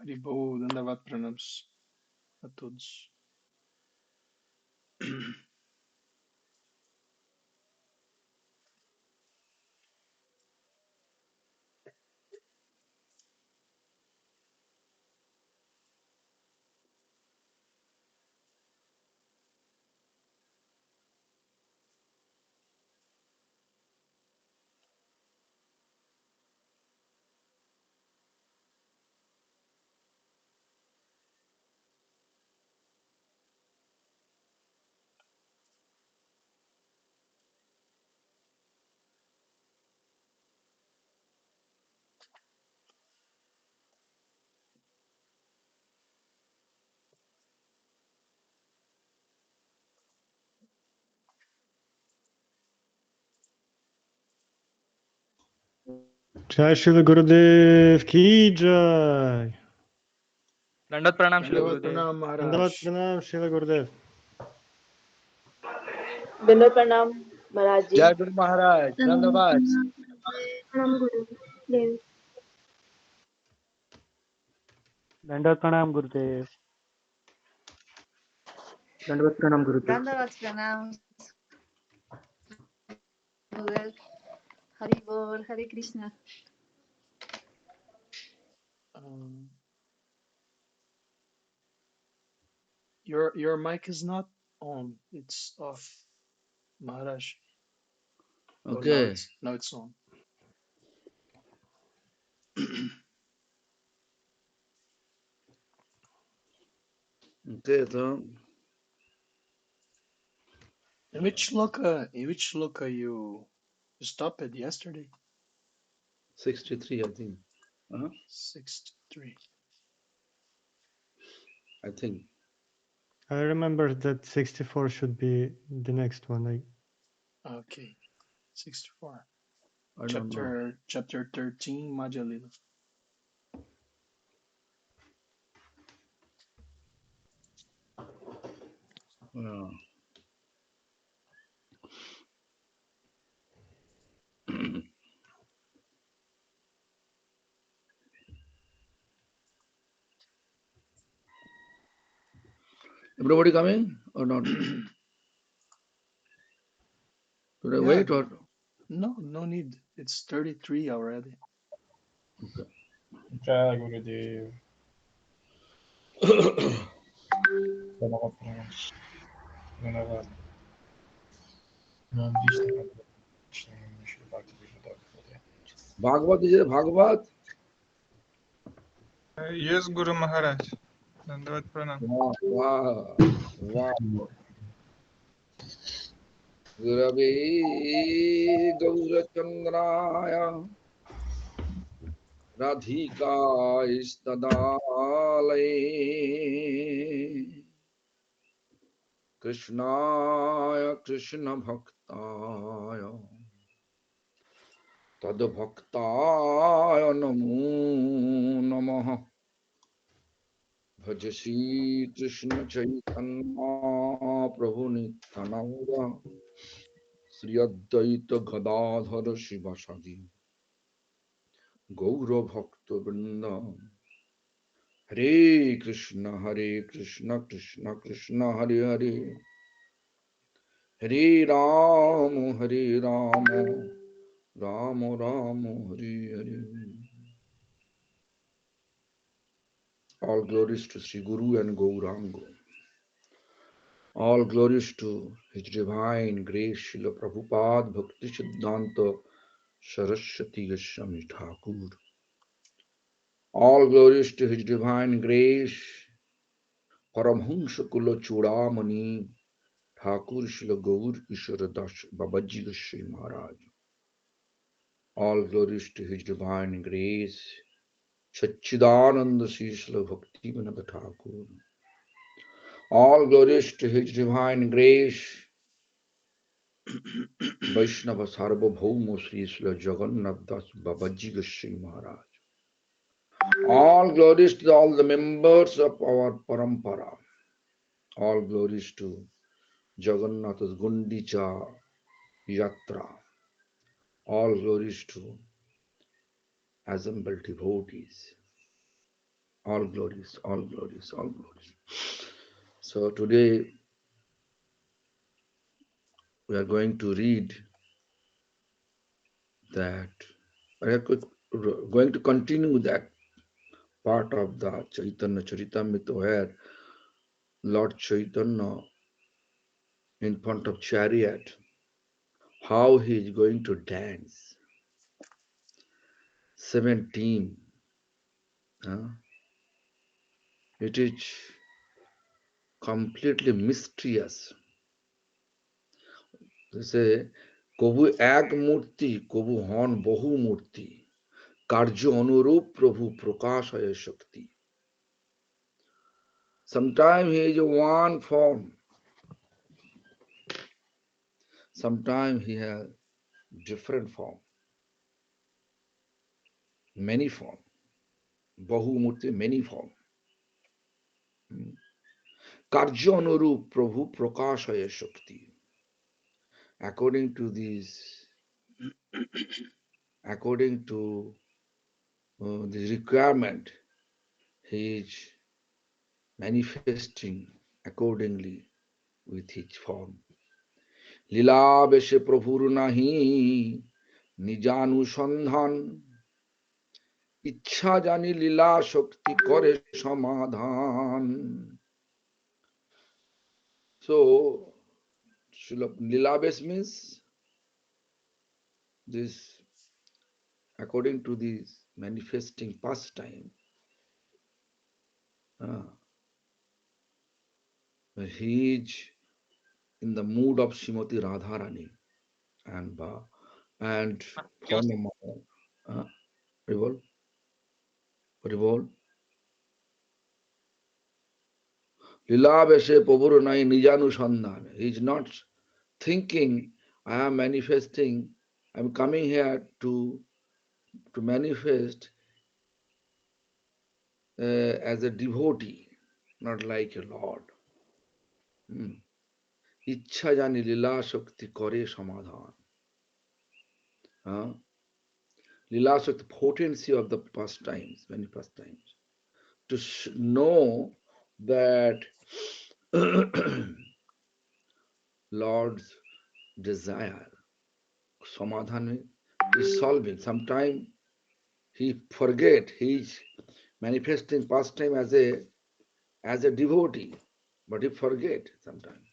Haribol, Dandavat Pranams a todos. जय श्री गुरुदेव की जय। दंडवत प्रणाम श्री Dandavat गुरुदेव। Pranam धन्यवाद Maharaj. प्रणाम श्री गुरुदेव। दंडवत प्रणाम महाराज जी। जय गुरु महाराज, धन्यवाद। प्रणाम गुरुदेव। दंडवत प्रणाम गुरुदेव। दंडवत प्रणाम गुरुदेव। दंडवत प्रणाम गुरुदेव। हरि बोल, हरे Krishna. Your mic is not on. It's off, Maharaj. Oh, Okay. now it's on. Okay, so In which shloka you stopped at yesterday? 63, I think. 63. I think. I remember that 64 should be the next one. Okay, 64. I don't know. Chapter 13, Majalila. Yeah. Everybody coming or not? Should I wait or? No need. It's 33 already. Okay. जय गुरुदेव। धन्यवाद प्रणाम। धन्यवाद। नाम विष्णु श्री भक्ति Vinod. Bhagavad is it Bhagavad? Yes, Guru Maharaj. Dandavat pranam. Wow. Gurave Gaurachandraya Radhika Istadale Krishnaya Krishna Bhaktaya Tadbhaktaya Namo Namaha Bhaja Shri Krishna Chaitanya Prabhu Nityananda Sri Advaita Gadadhara Shivasadi Gaura Bhakta Vrinda Hare Krishna Krishna Krishna Hare Hare Hare Rama Rama Rama Hare Hare. All glories to Sri Guru and Gauranga. All glories to His Divine Grace Srila Prabhupada Bhakti Siddhanta Saraswati Goswami Thakur. All glories to His Divine Grace Paramhansa Kula Chudamani Thakur Srila Gaur Ishwara Das Babaji Goswami Maharaj. All glories to His Divine Grace Satchidananda Srila Bhakti Vinod Thakur. All glories to His Divine Grace Vaishnava Sarvabhauma Srila Jagannath Das Babaji Goswami Maharaj. All glories to all the members of our Parampara. All glories to Jagannath's Gundicha Yatra. All glories to assembled devotees. All glories, all glories, all glories. So today we are going to read that, we are going to continue that part of the Chaitanya Charitamrita where Lord Chaitanya in front of chariot, how he is going to dance. 17. It is completely mysterious. They say, Kobu ek murti, Kobu hon bahu murti, Karjo anurup Prabhu prakashaya shakti. Sometimes he is one form. Sometimes he has different form. Many form. Bahu murti, many form. Karjo anurup Prabhu prakashaya shakti. According to this, according to the requirement, he is manifesting accordingly with his form. Lila beshe prabhur nahi nijanu sandhan ichha jani lila shakti kore samadhan. So, lila besh means this, according to this manifesting pastime, he is in the mood of Srimati Radharani and form of Rivol. Lila beshe prabhur nahi nijanu sandhan. He is not thinking, I am manifesting, I am coming here to manifest as a devotee, not like a Lord. Ichha jani lila shakti kore samadhan. Lila shakti, potency of the pastimes, many pastimes. To know that Lord's desire, samadhan, is solving. Sometimes he forget, he is manifesting pastime as a devotee, but he forget sometimes.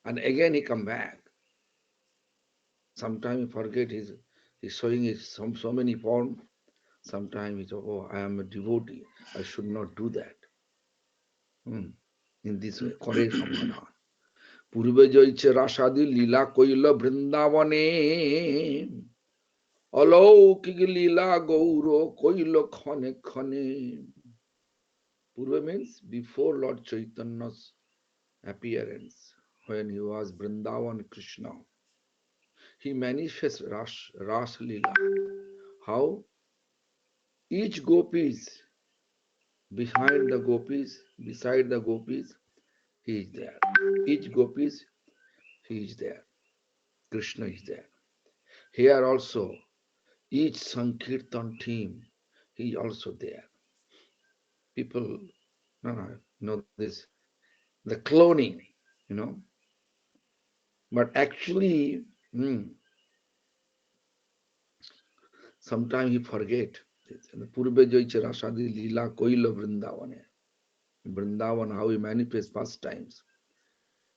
And again he come back. Sometimes he forget, he's showing his so many forms. Sometimes he says, oh, I am a devotee, I should not do that. In this way, kore samadhan. Purve jaiche rasadi lila koila vrindavane. Alaukik lila gauro koilo khane khane. Purva means before Lord Chaitanya's appearance, when he was Vrindavan Krishna, he manifests Ras Lila. How? Each gopis, behind the gopis, beside the gopis, he is there. Each gopis, he is there. Krishna is there. Here also, each Sankirtan team, he is also there. People, know this, the cloning, But actually, sometimes he forget. Purbe jaiche rasadi lila koila vrindavane. Vrindavan, how he manifests pastimes.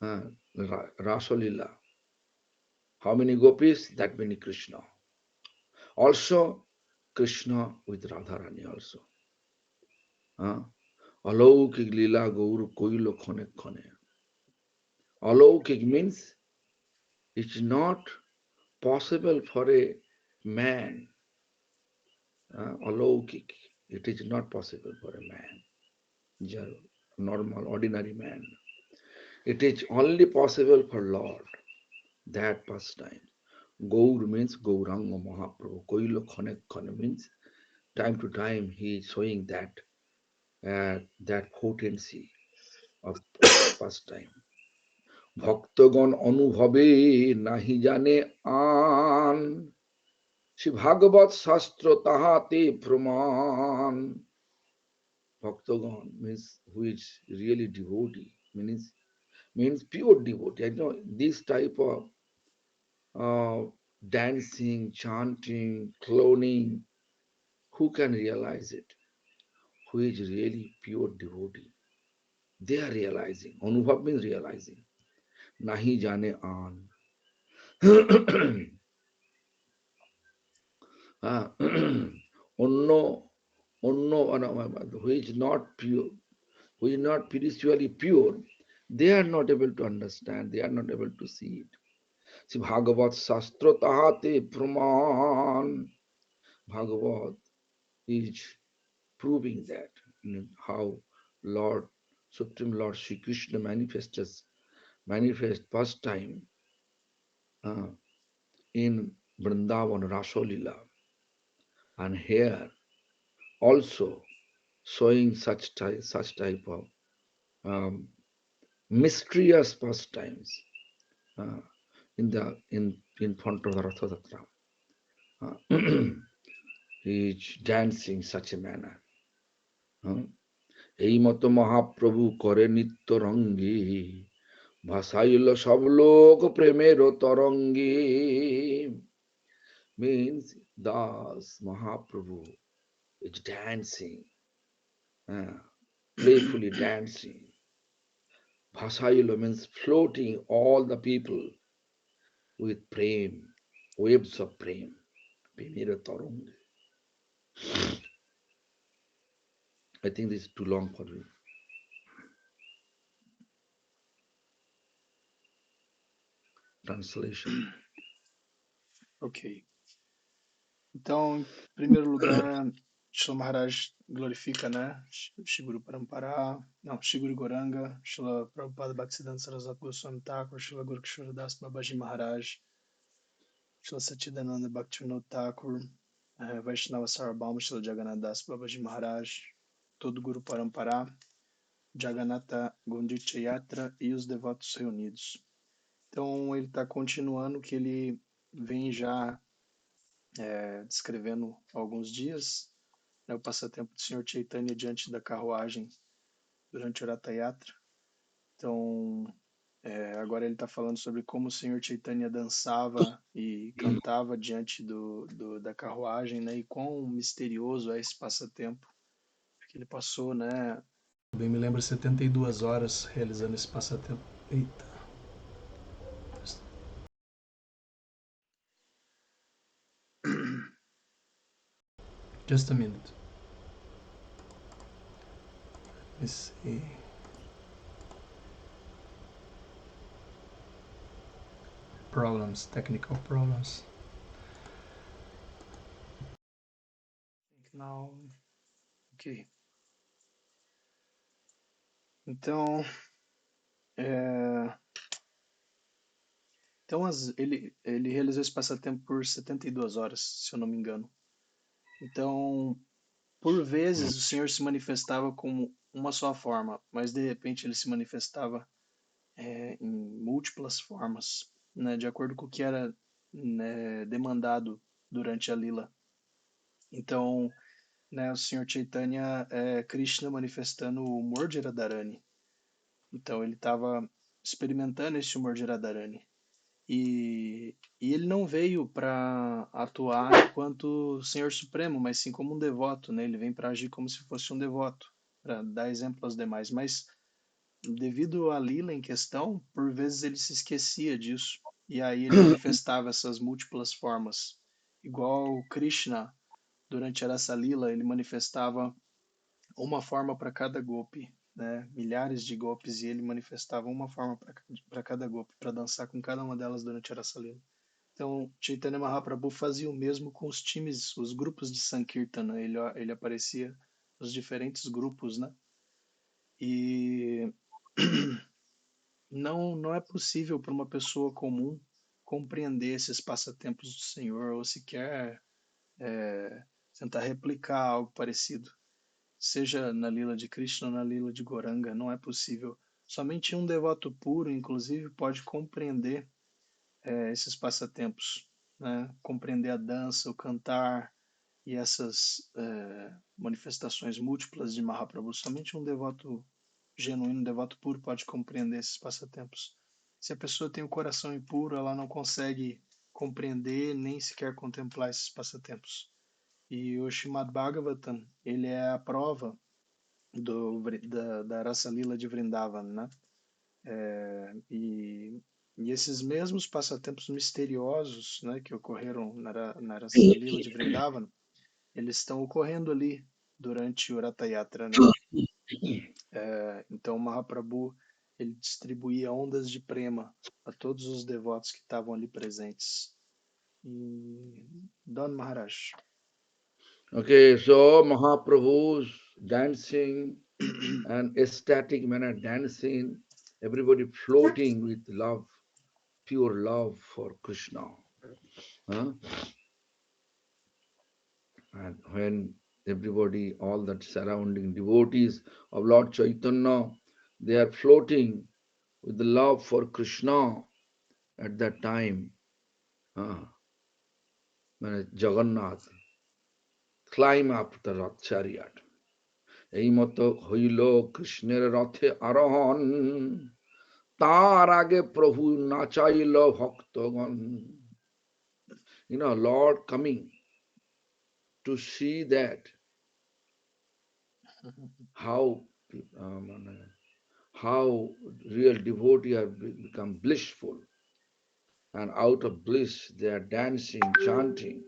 Rasalila. How many gopis? That many Krishna. Also, Krishna with Radharani also. Alaukik lila gauru koilo khane khane. Alaukik means it's not possible for a man. Alaukik. It is not possible for a man. Normal, ordinary man. It is only possible for Lord. That pastime. Gaur means Gauranga Mahaprabhu. Koilo khane khane means time to time he is showing that potency of pastime. Bhaktagon anubhave nahi jane an. Shri Bhagavat Shastra tahate praman. Bhaktagan means who is really devotee, means pure devotee. I know this type of dancing, chanting, cloning, who can realize it? Who is really pure devotee? They are realizing. Anubhav means realizing. Nahi jane an. Onno, who is not pure, who is not spiritually pure, they are not able to understand, they are not able to see it. See, Bhagavat Shastra Tahate Praman. Bhagavat is proving that, how Lord, Supreme Lord Sri Krishna manifest first time in Vrindavan Rasolila, and here also showing such type of mysterious pastimes in front of the Rathayatra. He is dancing such a manner. এই মতো মহাপ্রভু করে নিত্য রঙ্গে ভাসাইল সব লোক প্রেমের তরঙ্গে, means Das Mahaprabhu is dancing, playfully dancing. Bhasaila means floating all the people with prem, waves of prem. Premera taranga. I think this is too long for me. Translation. Ok. Então, em primeiro lugar, Shila Maharaj glorifica, né? Shri Guru Parampara, não, Shri Guru Goranga, Shila Prabhupada Bhaktisiddhanta Saraswati Goswami Thakur, Shila Guru Kishora Das Babaji Maharaj, Shila Satchidananda Bhaktivinoda Thakur, Vaishnava Sarvabhauma, Shila Jagannath Das Babaji Maharaj, todo Guru Parampara, Jagannatha Gundicha Yatra e os devotos reunidos. Então, ele está continuando o que ele vem já descrevendo há alguns dias, né, o passatempo do Senhor Chaitanya diante da carruagem durante o Ratha Yatra. Então, agora ele está falando sobre como o Senhor Chaitanya dançava e cantava diante da carruagem, né, e quão misterioso é esse passatempo, porque ele passou, né, bem me lembro, 72 horas realizando esse passatempo. Eita. Just a minute. Let's see. Technical problems. Now, ok. Então, ele realizou esse passatempo por 72 horas, se eu não me engano. Então, por vezes o Senhor se manifestava como uma só forma, mas de repente ele se manifestava em múltiplas formas, né, de acordo com o que era, né, demandado durante a lila. Então, né, o Senhor Chaitanya é Krishna manifestando o humor de Radharani. Então ele estava experimentando esse humor de Radharani. E ele não veio para atuar enquanto Senhor Supremo, mas sim como um devoto, né? Ele vem para agir como se fosse um devoto, para dar exemplo aos demais. Mas devido à lila em questão, por vezes ele se esquecia disso. E aí ele manifestava essas múltiplas formas. Igual Krishna, durante a Rasa Lila, ele manifestava uma forma para cada golpe, né? Milhares de golpes, e ele manifestava uma forma para cada golpe, para dançar com cada uma delas durante a Rasa Lila. Então, Chaitanya Mahaprabhu fazia o mesmo com os times, os grupos de Sankirtana. Ele aparecia nos diferentes grupos, né? E não é possível para uma pessoa comum compreender esses passatempos do Senhor, ou sequer tentar replicar algo parecido, seja na lila de Krishna ou na lila de Goranga. Não é possível. Somente um devoto puro, inclusive, pode compreender esses passatempos, né? Compreender a dança, o cantar, E essas manifestações múltiplas de Mahaprabhu, somente um devoto genuíno, um devoto puro pode compreender esses passatempos. Se a pessoa tem o coração impuro, ela não consegue compreender nem sequer contemplar esses passatempos. E o Srimad Bhagavatam, ele é a prova da Rasa Lila de Vrindavan, né? E esses mesmos passatempos misteriosos, né, que ocorreram na Rasa Lila de Vrindavan, eles estão ocorrendo ali durante o Ratha Yatra, né? Então Mahaprabhu, ele distribuía ondas de prema a todos os devotos que estavam ali presentes. E Don Maharaj. Okay, so Mahaprabhu's dancing and ecstatic manner dancing, everybody floating with love, pure love for Krishna. And when everybody, all that surrounding devotees of Lord Chaitanya, they are floating with the love for Krishna at that time. When Jagannath climb up the Rath chariot. এই মতো হইল কৃষ্ণের রথে আরোহণ, তার আগে প্রভু নাচাইল ভক্তগণ. You know, Lord coming to see that how real devotee have become blissful, and out of bliss they are dancing, chanting.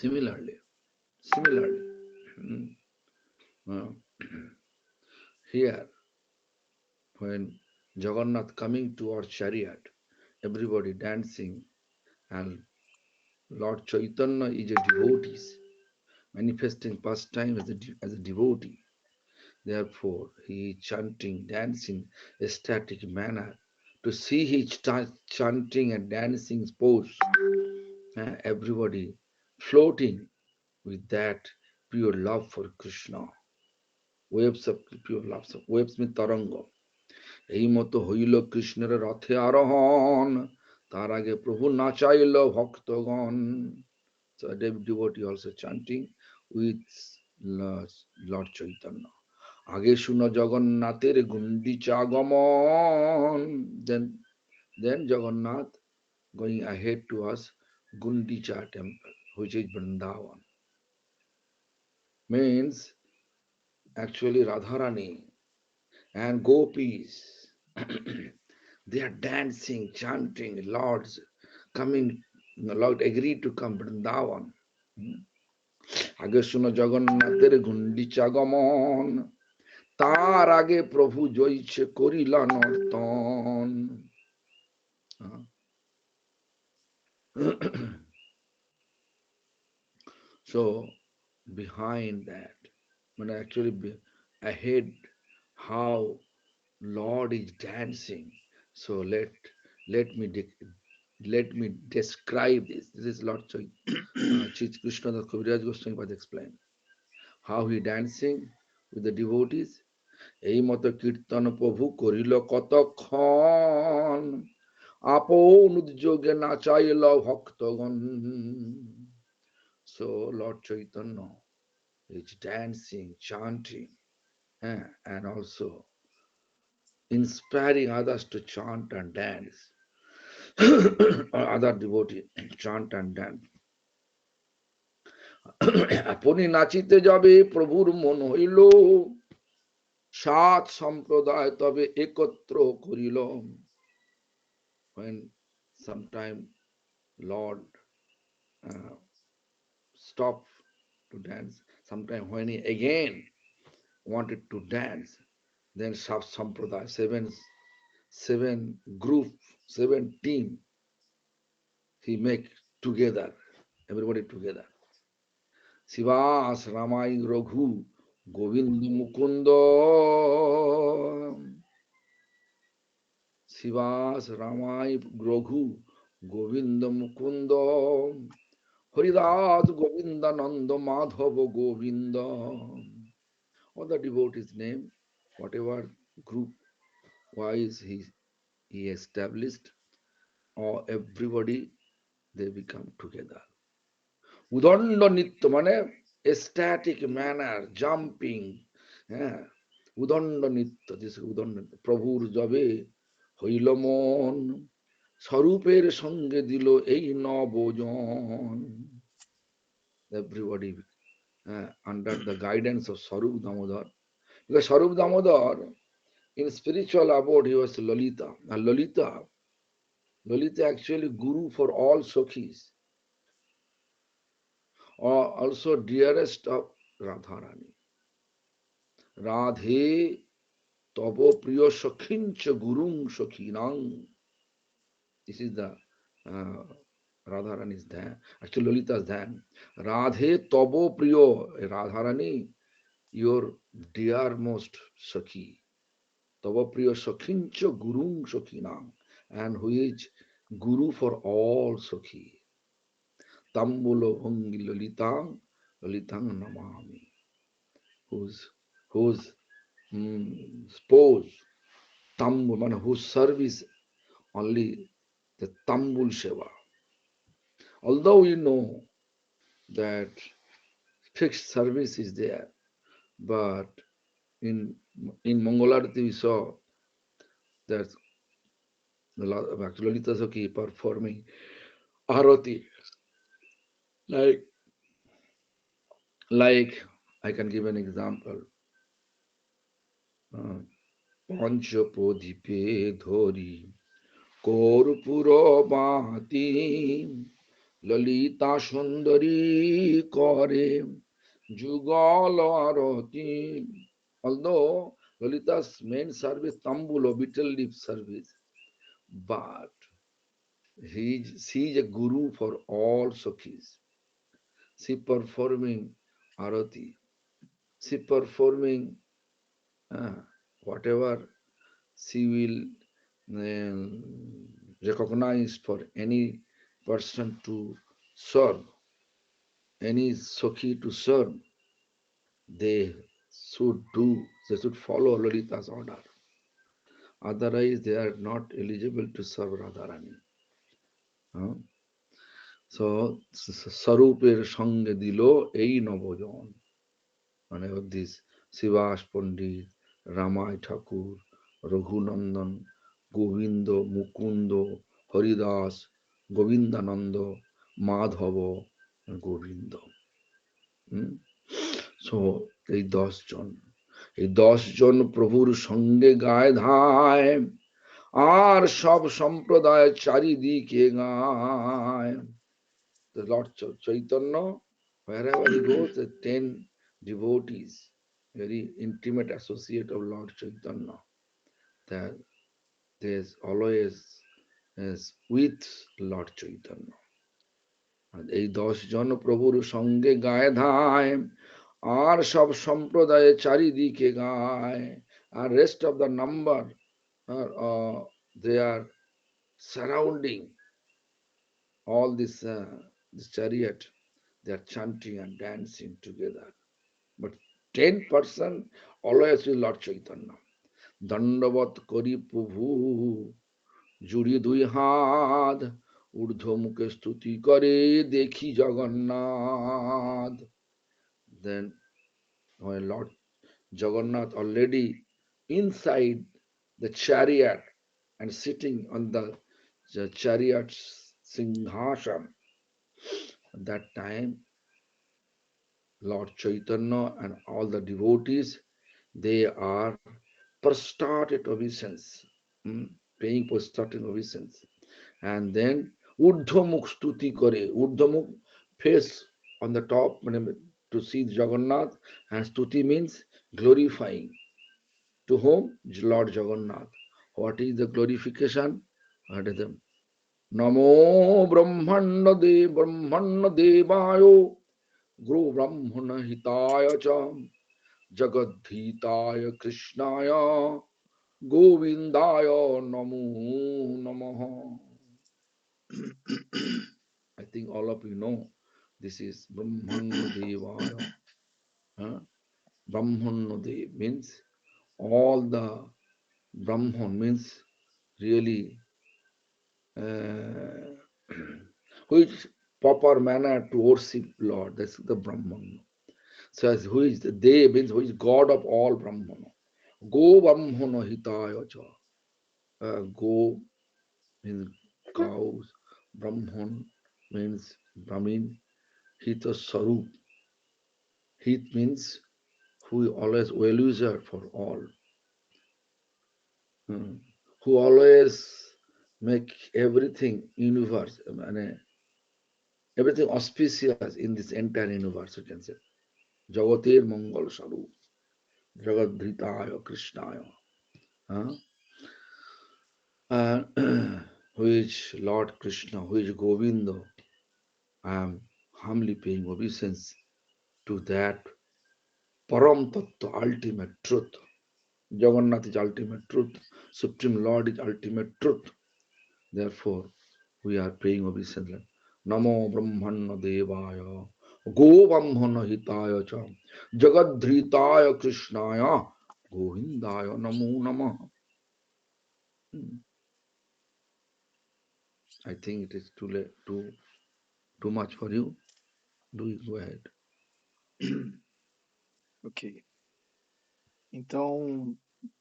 Similarly, here when Jagannath coming to our chariot, everybody dancing, and Lord Chaitanya is a devotee, manifesting pastime as a devotee. Therefore, he is chanting, dancing, ecstatic manner. To see his chanting and dancing pose, everybody floating with that pure love for Krishna. Waves of pure love, waves mean taranga. এই মতো হইল কৃষ্ণের রথে আরোহণ, তার আগে প্রভু নাচাইল ভক্তগণ. So a devotee also chanting with Lord Chaitanya. আগে শুনো জগন্নাথের গুন্ডিচা আগমন. Then Jagannath going ahead to us Gundicha temple, which is Vrindavan. Means actually Radharani and gopis, they are dancing, chanting, Lord's coming, Lord agreed to come Vrindavan. আগে শুনো জগন্নাথের গুন্ডিচা আগমন, তার আগে প্রভু জয়ছে করিলা নর্তন. So behind that, when actually ahead how Lord is dancing. So let me describe this. This is Lord Krishna Das Kaviraj Goswami explained how he dancing with the devotees. এই মতো কীর্তন প্রভু করিল কতক্ষণ, আপন উদ্যোগে নাচাইল ভক্তগণ. So Lord Chaitanya is dancing, chanting, and also inspiring others to chant and dance. Or other devotees chant and dance. আপনি নাচিতে যাবে প্রভুর মন হইল, সাত সম্প্রদায় তবে একত্র করিল. When sometime Lord stopped to dance, sometime when he again wanted to dance, then sab sampradaya, seven group, 7 team, he make together, everybody together. Sivas Ramai Raghu Govind Mukunda, Sivas Ramai Raghu Govind Mukunda, Haridas Govinda Nanda Madhava Govinda. All the devotees' name, whatever group wise he established, or everybody, they become together. Udanda nitya mane ecstatic manner, jumping. Udanda nitya, this udanda. Prabhur jabe হইল মন স্বরূপের সঙ্গে দিল এই নবজন. Everybody under the guidance of Sarup Damodar. Because Sarup Damodar, in spiritual abode, he was Lalita. And Lalita actually guru for all Sakhis, or also dearest of Radharani. Radhe tabo priyo sakhincha gurung sakhinang. This is the Radharani's dhyan. Actually, Lalita's dhyan. Radhe tabo priyo, Radharani, your dearmost Sakhi. Tava priya Sakhincha gurung Sakhinang. And who is guru for all Sakhi. Tambulo Bhangi Lalitang, Lalitang Namami. Whose spouse, Tambul, whose service only the Tambul Seva. Although you know that fixed service is there, but in Mangalarati we saw that Lalita Sakhi performing Arati. Like I can give an example. Panchapodipe dhori korpuro bati Lalita Sundari kore jugal arati. Although Lalita's main service Tambulo, betel leaf service, but she is a guru for all Sakhis. She performing arati, she performing whatever she will recognize for any person to serve, any Sakhi to serve, they should follow Lalita's order. Otherwise, they are not eligible to serve Radharani. So, Sarupir Sange Dilo Ei Navojon. And I have this Sivas Pandit, Ramai Thakur, Raghunandan, Govindo, Mukundo, Haridas, Govindananda, Madhava, and Govindo. So, এই 10 জন প্রভুর সঙ্গে গায় ধায় আর সব সম্প্রদায় চারিদিকে গায়. The Lord Chaitanya, wherever he goes, the 10 devotees, very intimate associate of Lord Chaitanya, that there's always is with Lord Chaitanya. And এই 10 জন প্রভুর সঙ্গে গায় ধায় আর সব সম্প্রদায়ে চারিদিকে গায়. And rest of the number they are surrounding all this chariot. They are chanting and dancing together. But 10% always with Lord Chaitanya. Dandavat kori prabhu juri dui hath urdhva mukhe stuti kare dekhi Jagannath. Then when Lord Jagannath already inside the chariot and sitting on the chariot's Singhasana, at that time Lord Chaitanya and all the devotees, they are prostrated obeisance, paying prostrated obeisance. And then Urdhvamukh stuti kare, Urdhvamukh face on the top to see Jagannath, and stuti means glorifying. To whom? Lord Jagannath. What is the glorification? What is them? Namo Brahmana Devayo Guru Brahmana Hitaya Cha Jagadhitaya Krishnaya Govindaya Namo Namaha. I think all of you know this is Brahmana Devaya. Brahmana Dev means all the Brahman means really who is proper manner to worship Lord. That's the Brahman. Says who is the they means who is God of all Brahmana. Go Brahmana hitaya cha. Go means cows. Brahman means Brahmin. Hita Sarup. Hit means who always well-wisher for all. Who always make everything universe, everything auspicious in this entire universe, you can say. Jagatir Mangal Sarup. Jagadhritaya Krishnaya. Who is Lord Krishna, who is Govinda. I am humbly paying obeisance to that Param Tattva, ultimate truth. Jagannath is ultimate truth. Supreme Lord is ultimate truth. Therefore, we are paying obeisance. Namo Brahmana Devaya. Go Brahmana Hitaya Cha. Jagadhritaya Krishnaya. Govindaya Namo Namah. I think it is too late, too much for you. Go ahead. Ok. Então,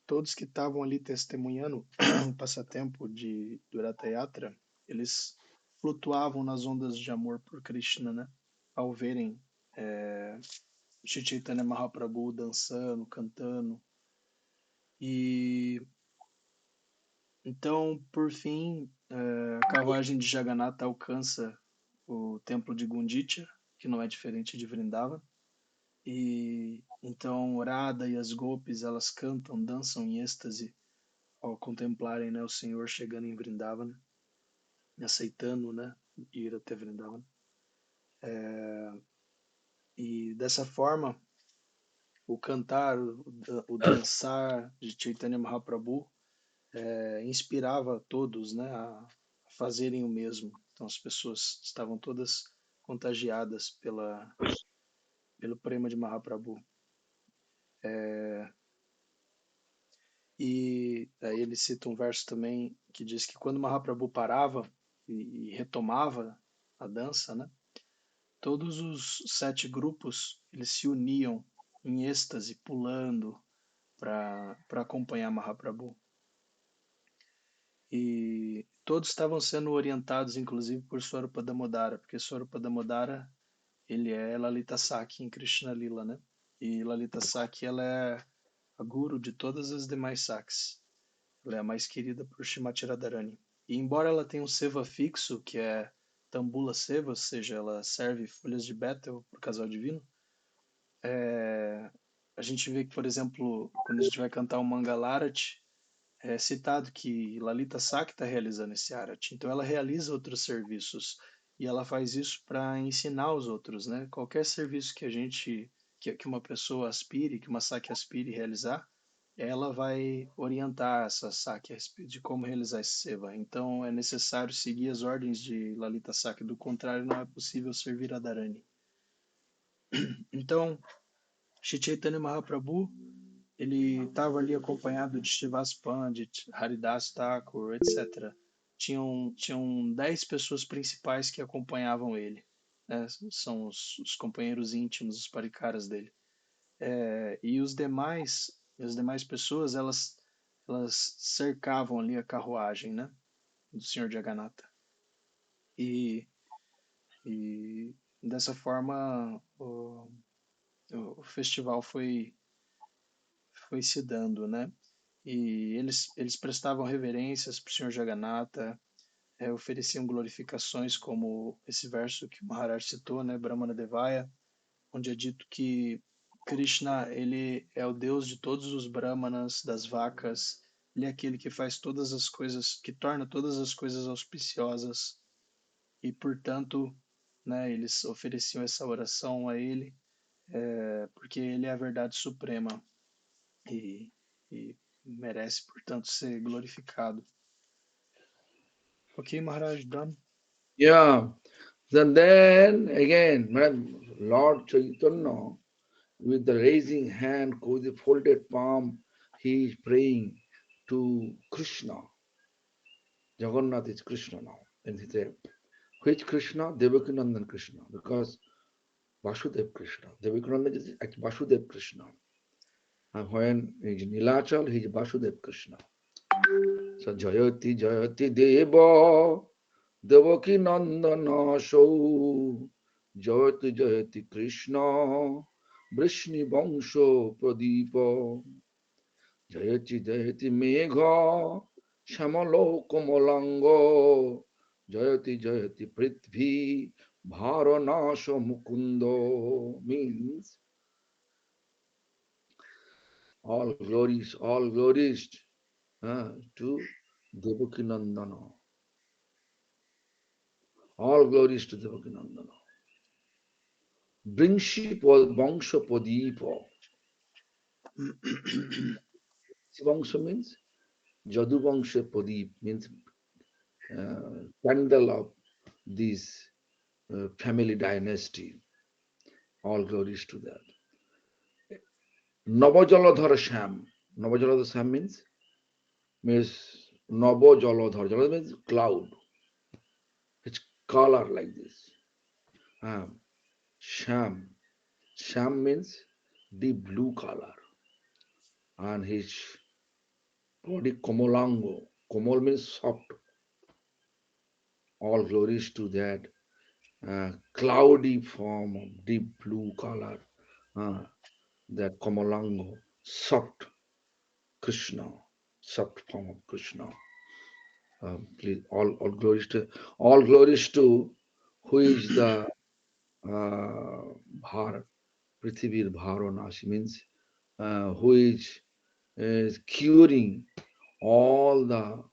todos que estavam ali testemunhando o passatempo de Durata Yatra, eles flutuavam nas ondas de amor por Krishna, né? Ao verem Shri Chaitanya Mahaprabhu dançando, cantando. E então, por fim, a carruagem de Jagannatha alcança o templo de Gundicha, que não é diferente de Vrindavan. E então Radha e as Gopis, elas cantam, dançam em êxtase ao contemplarem, né, o Senhor chegando em Vrindavan, aceitando, né, ir até Vrindavan. E dessa forma, o cantar, o dançar de Chaitanya Mahaprabhu inspirava todos, né, a fazerem o mesmo. Então as pessoas estavam todas contagiadas pelo prema de Mahaprabhu. E aí ele cita um verso também que diz que quando Mahaprabhu parava e retomava a dança, né, todos os 7 grupos eles se uniam em êxtase, pulando para acompanhar Mahaprabhu. E todos estavam sendo orientados, inclusive, por Swarupa Damodara, porque Swarupa Damodara ele é Lalita Sakhi em Krishna Lila, né? E Lalita Sakhi ela é a guru de todas as demais Sakhis. Ela é a mais querida por Srimati Radharani. E embora ela tenha um seva fixo, que é Tambula Seva, ou seja, ela serve folhas de bétel para o casal divino, a gente vê que, por exemplo, quando a gente vai cantar o Mangalarati, é citado que Lalita Sakhi está realizando esse Arati. Então ela realiza outros serviços e ela faz isso para ensinar os outros, né? Qualquer serviço que uma pessoa aspire, que uma Sakhi aspire realizar, ela vai orientar essa Sakhi a respeito de como realizar esse seva. Então é necessário seguir as ordens de Lalita Sakhi, do contrário não é possível servir a Dharani. Então, Shri Chaitanya Mahaprabhu, ele estava ali acompanhado de Srivas Pandit, Haridas Thakur, etc. Tinham 10 pessoas principais que acompanhavam ele, né? São os companheiros íntimos, os parikaras dele. E as demais pessoas, elas cercavam ali a carruagem, né, do Senhor Jagannatha. E dessa forma o festival foi se dando, né? E eles prestavam reverências para o Senhor Jagannatha, ofereciam glorificações, como esse verso que o Maharaj citou, né, Brahmana Devaya, onde é dito que Krishna, ele é o Deus de todos os Brahmanas, das vacas, ele é aquele que faz todas as coisas, que torna todas as coisas auspiciosas, e portanto, né, eles ofereciam essa oração a ele, porque ele é a verdade suprema e merece, portanto, ser glorificado. Ok, Maharaj, done? Yeah. Then again, Lord Chaitanya, with the raising hand, with the folded palm, he is praying to Krishna. Jagannath is Krishna now. And he said, which Krishna? Devakinandan Krishna. Because Vasudev Krishna. Devakinandan is Vasudev Krishna. And when he is Nilachal, he is Vasudev Krishna. So Jayati Jayati Deva Devakinandana Show Jayati Jayati Krishna Vrishni Vangsho Pradipa Jayati Jayati Megha Shamalo Komolango Jayati Jayati Prithvi Bharanasha Mukundo. Means all glories to Devakinandana. All glories to Devakinandana. Bringshi Vangsha Padipa. Vangsha means Jadu Vangsha Padip, means candle of this family dynasty. All glories to that. Navajaladhara Sham. Navajaladhara Sham means Navajaladhara. Jaladhara means cloud. It's color like this. Sham. Sham means deep blue color. And his body Komolango. Komol means soft. All glories to that cloudy form of deep blue color. That Komolango, soft Krishna, soft form of Krishna. Please, all glories to who is the Bharat, Prithivir Bharanashi, means who is curing all the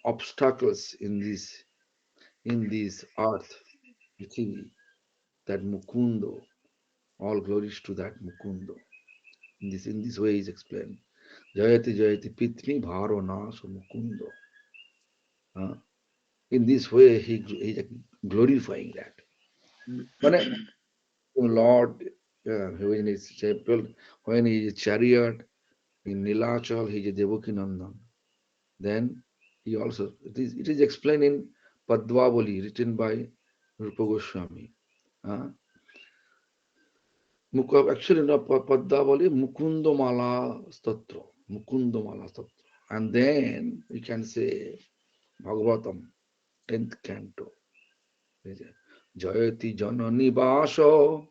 obstacles in this earth, Prithvi, that Mukundo. All glories to that Mukundo. In this way is explained. Jayati Jayati Pitmi Bharanaso Mukundo. In this way he is glorifying that. When Lord, when he is chapel, when he is chariot in Nilachal, he is Devakinandan. Then he also it is explained in Padvavali, written by Rupa Goswami. Actually, no, Padvavali Mukundomala Statra. Mukundomala Statra. And then we can say Bhagavatam, 10th canto. Jayati Janani Vasho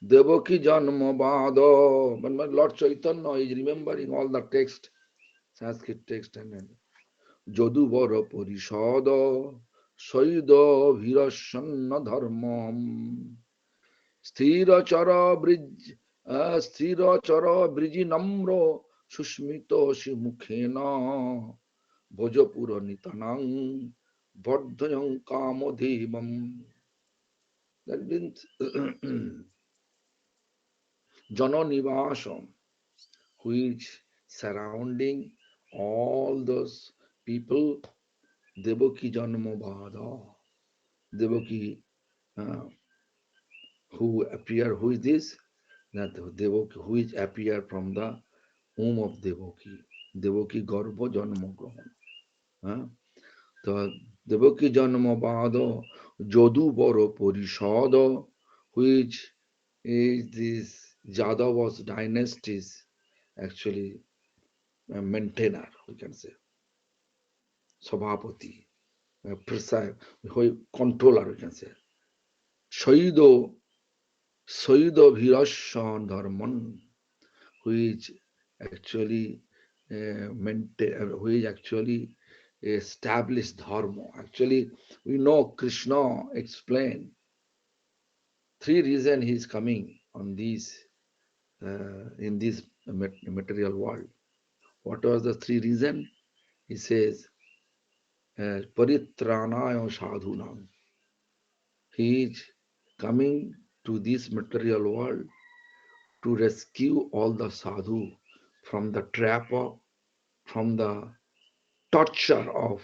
Devaki Janma Bado. When Lord Chaitanya is remembering all the text, Sanskrit text, and then Jodu Vara Parishada Saida Virashanna Dharmam Sthira Chara Briji Namro Sushmito Shimukhena Bhojapura Nitanang Vardhayam Kamodevam. That means Jananivasam, who is surrounding all those people, Devaki Janmabhada. Devaki, who appear, who is this? That Devaki, who is appear from the womb of Devaki. Devaki Garbha Janmagrahan. The Devaki Janmabhada Jodu Baro Parishada, which is this Jadava's dynasties actually maintainer, we can say. Sabhapati, precise, controller, we can say. Saido Virashan Dharman, who is actually who is actually established dharma. Actually, we know Krishna explained 3 reasons he is coming on these in this material world. What was the 3 reasons? He says, Paritranaya sadhunam. He is coming to this material world to rescue all the sadhu from the trap of, from the torture of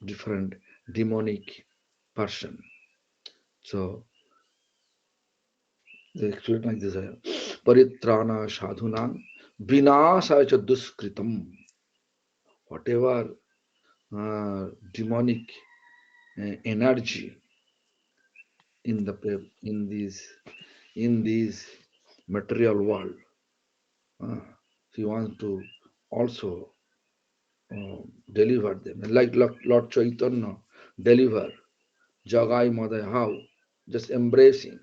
different demonic person. So they explain like this: Paritrana sadhunam vinasaya cha duskritam. whatever demonic energy in this material world, he wants to also deliver them. Like Lord Chaitanya deliver Jagai Madai, how? Just embracing.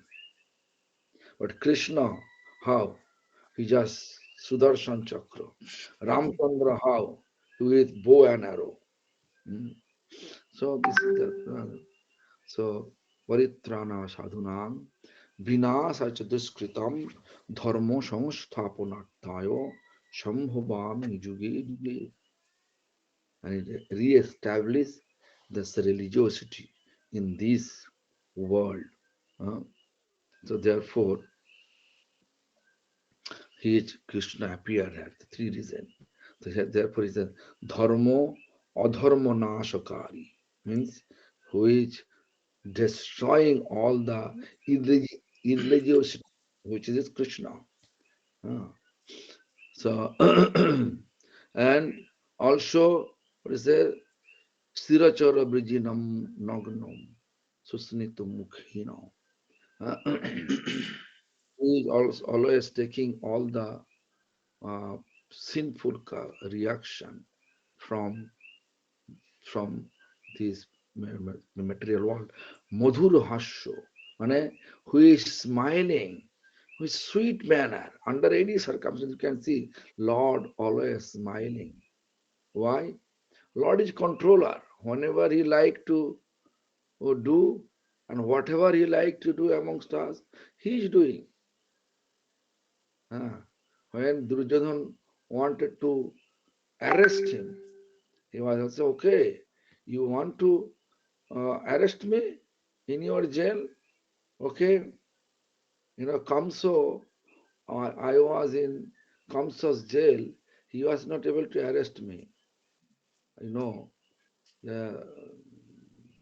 But Krishna, how? He just Sudarshan Chakra. Ramchandra, how? With bow and arrow. So this is the so Varitrana Sadhunam Vinasa Chaduskritam Dharmo Samsthapanarthayo Shambhavami Juge Juge. And it re-established this religiosity in this world. So therefore, Krishna appeared at the three reasons. So therefore, he said, Dharmo Adharmo Nashakari, means who is destroying all the irreligiosity, which is Krishna. So, and also, what is there? Sirachara Brijinam Nagnam Susnitum Mukhino. He is also always taking all the sinful reaction from this material world. Madhur Hasho, who is smiling with sweet manner under any circumstance. You can see Lord always smiling. Why? Lord is controller. Whenever he like to do and whatever he like to do amongst us, he is doing. When Duryodhana wanted to arrest him, he was also, okay, you want to arrest me in your jail? Okay, Kamsa, I was in Kamsa's jail. He was not able to arrest me.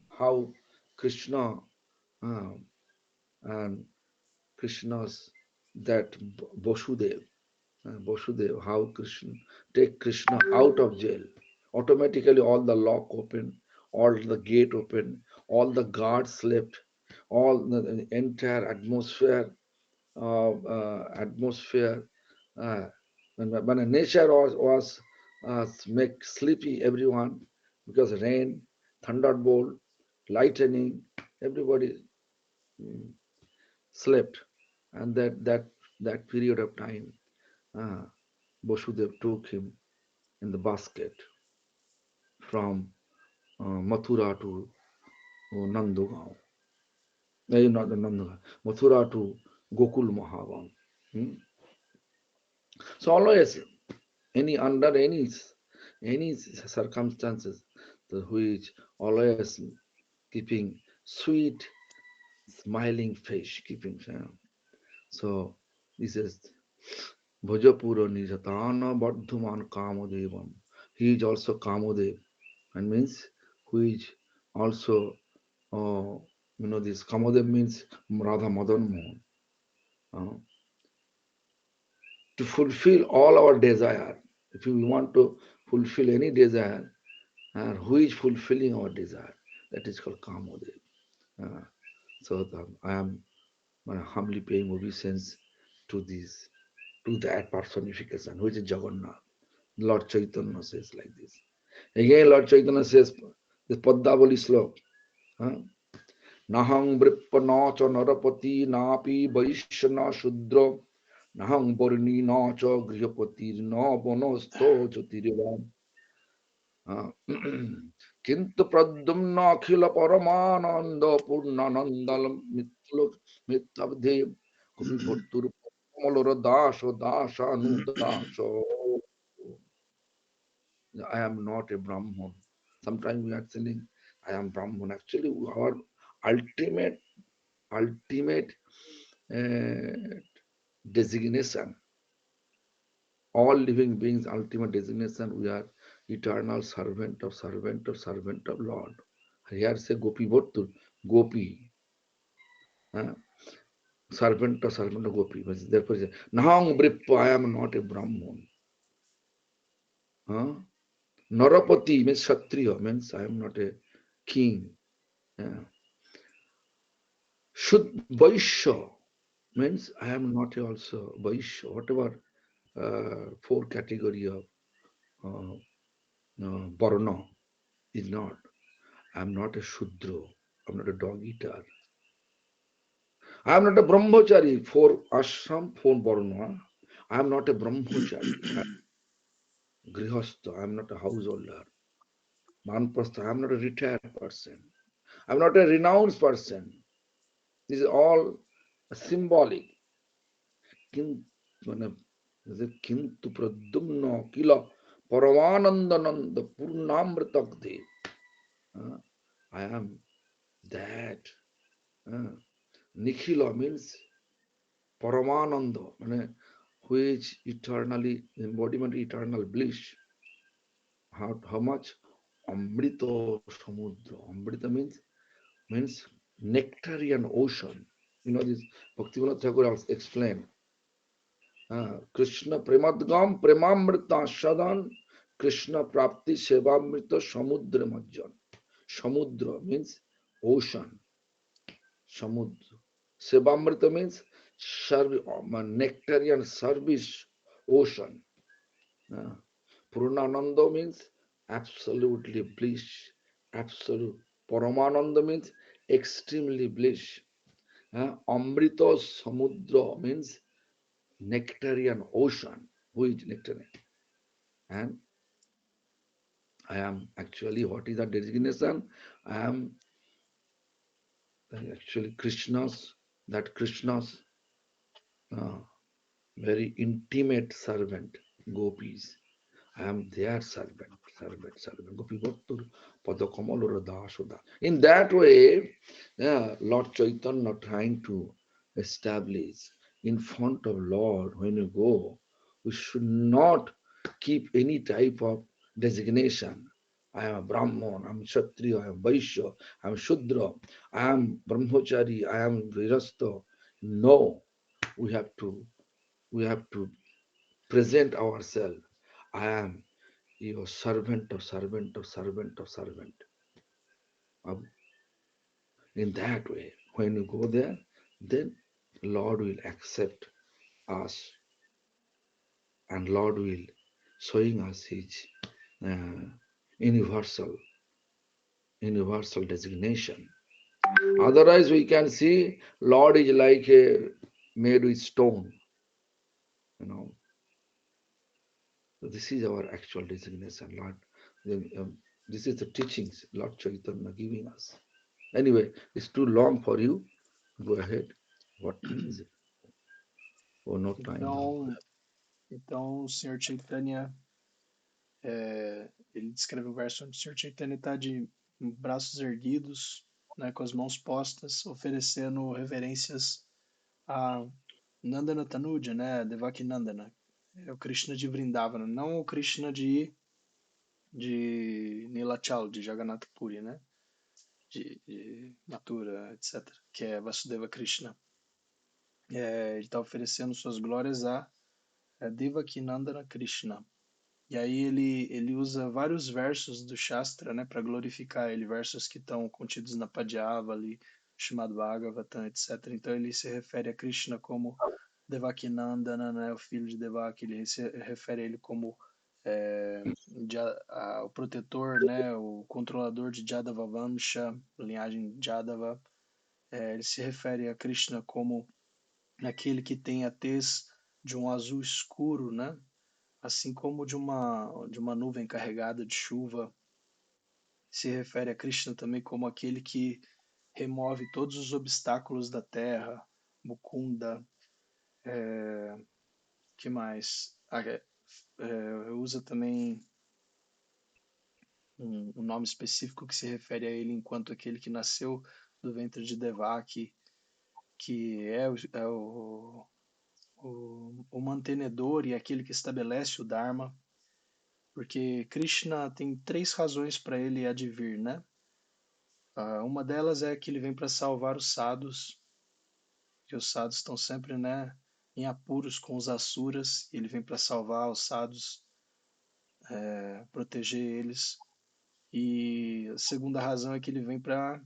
How Krishna and Krishna's that Vasudev, how Krishna take Krishna out of jail. Automatically all the lock open, all the gate open, all the guards slept, all the entire atmosphere, when nature was make sleepy everyone, because rain, thunderbolt, lightning, everybody slept, and that period of time, Vasudev took him in the basket from Mathura to Nandogaon. Not the Nandogaon, Mathura to Gokul Mahavan. So always, under any circumstances, who is always keeping sweet, smiling face, keeping. So this is Bhajapura Nijatana Bardhuman Kamadevam. He is also Kamadev, and means who is also this Kamadev means Radha Madan Mohan. To fulfill all our desire, if we want to fulfill any desire, who is fulfilling our desire? That is called Kamadev. So I am humbly paying obeisance to that personification, which is Jagannath. Lord Chaitanya says like this. Again, Lord Chaitanya says this Paddavali slok. Nahang Vripana cha narapati napi vaishna shudra nahang varni na cha grihapati na bonosto jyotirvam. Kintu pradyumna akhila paramananda purnanandal mitavdev kumi bhattur malora dasha anudasha. I am not a Brahman. Sometimes we are saying, I am Brahman. Actually, our ultimate designation, all living beings' ultimate designation, we are eternal servant of Lord. Here say Gopi Bhattur, Gopi. Servant of Gopi. Therefore, Nahang Brippa, I am not a Brahman. Narapati means Kshatriya, means I am not a king. Vaishya means I am not also Vaishya, whatever 4 category of Varna is not. I am not a Shudra, I am not a dog eater. I am not a Brahmachari, 4 ashram, 4 Varna. I am not a Brahmachari. Grihastha, I am not a householder. Manprastha, I am not a retired person. I am not a renounced person. This is all symbolic. Kintu pradyumna kila paramanandananda purnamritakde. I am that. Nikhila means Paramananda, which eternally, embodiment eternal bliss. How much? Amrita Samudra. Amrita means nectarian ocean. You know this, Bhaktivinoda Thakur also explained. Krishna Premadgam Premamrita Shadan Krishna Prapti Sevamrita Samudra Majjan. Samudra means ocean. Samudra. Sevamrita means nectarian service ocean. Purnananda means absolutely bliss. Absolute. Paramananda means extremely bliss. Amrita Samudra means nectarian ocean. Who is nectarian? And I am actually, what is the designation? I am actually Krishna's very intimate servant, gopis. I am their servant. Gopi Bhattur Padakamala Dasoda. In that way, Lord Chaitanya trying to establish in front of Lord, when you go, we should not keep any type of designation. I am a Brahman, I am Kshatriya, I am Vaishya, I am Shudra, I am Brahmachari, I am Virastha. No, we have to present ourselves. I am your servant of servant of servant of servant. In that way, when you go there, then Lord will accept us, and Lord will showing us his universal designation. Otherwise, we can see Lord is like a made with stone. So this is our actual designation, Lord. This is the teachings Lord Chaitanya giving us. Anyway, it's too long for you. Go ahead. What is it? Oh, no time now. Então, o Sr. Chaitanya, ele descreve o verso onde o Sr. Chaitanya está de braços erguidos, né, com as mãos postas, oferecendo reverências a Nandana Tanuja, né, Devaki Nandana, é o Krishna de Vrindavana, não o Krishna de Nilachal, de Jagannath Puri, né, de Mathura, etc., que é Vasudeva Krishna. Ele está oferecendo suas glórias a Devaki Nandana Krishna. E aí ele usa vários versos do Shastra, né, para glorificar ele, versos que estão contidos na Padjavali, Srimad Bhagavatam, etc. Então ele se refere a Krishna como Devaki Nandana, né, o filho de Devaki, ele se refere a ele como o protetor, né, o controlador de Jadava Vamsha, linhagem Jadava. Ele se refere a Krishna como aquele que tem a tez de um azul escuro, né, assim como de uma nuvem carregada de chuva. Se refere a Krishna também como aquele que remove todos os obstáculos da terra, Mukunda. Que mais? Usa também um nome específico que se refere a ele enquanto aquele que nasceu do ventre de Devaki, que é o mantenedor e aquele que estabelece o Dharma. Porque Krishna tem 3 razões para ele advir, né? Uma delas é que ele vem para salvar os sadhus, que os sadhus estão sempre, né, em apuros com os asuras, e ele vem para salvar os sadhus proteger eles. E a segunda razão é que ele vem para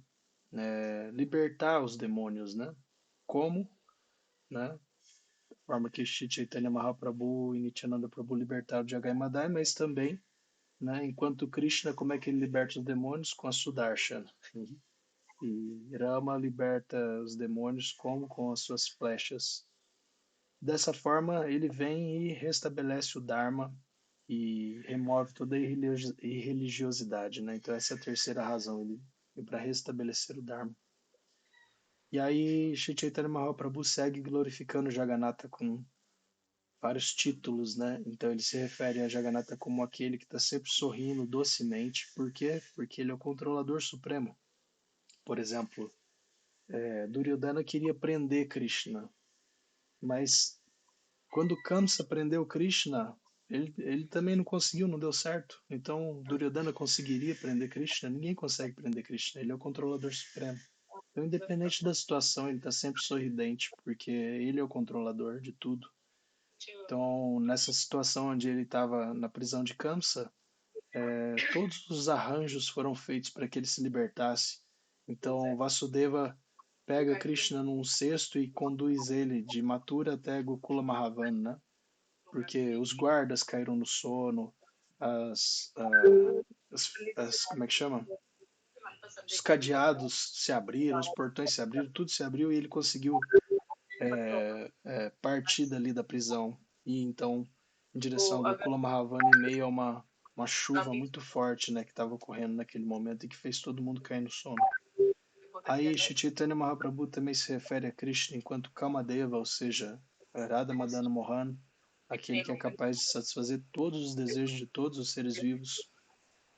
libertar os demônios, né? Como, né? Da forma que Shri Chaitanya Mahaprabhu e Nityananda Prabhu libertaram Jagai Madai, mas também, né? Enquanto Krishna, como é que ele liberta os demônios? Com a Sudarshana. E Rama liberta os demônios como? Com as suas flechas. Dessa forma, ele vem e restabelece o Dharma e remove toda a irreligiosidade, né? Então essa é a terceira razão, ele vem para restabelecer o Dharma. E aí Shri Chaitanya Mahaprabhu segue glorificando Jagannatha com vários títulos, né? Então ele se refere a Jagannatha como aquele que está sempre sorrindo docemente. Por quê? Porque ele é o controlador supremo. Por exemplo, Duryodhana queria prender Krishna, mas quando Kamsa prendeu Krishna, ele também não conseguiu, não deu certo. Então, Duryodhana conseguiria prender Krishna? Ninguém consegue prender Krishna, ele é o controlador supremo. Então, independente da situação, ele está sempre sorridente, porque ele é o controlador de tudo. Então, nessa situação onde ele estava na prisão de Kamsa, todos os arranjos foram feitos para que ele se libertasse. Então, Vasudeva pega Krishna num cesto e conduz ele de Mathura até Gokula Mahavan, né? Porque os guardas caíram no sono, como é que chama? Os cadeados se abriram, os portões se abriram, tudo se abriu e ele conseguiu partir dali da prisão e então em direção ao Gokula Mahavan em meio a uma chuva muito forte, né, que estava ocorrendo naquele momento e que fez todo mundo cair no sono. Aí Shri Chaitanya Mahaprabhu também se refere a Krishna enquanto Kamadeva, ou seja, Radha Madana Mohan, aquele que é capaz de satisfazer todos os desejos de todos os seres vivos,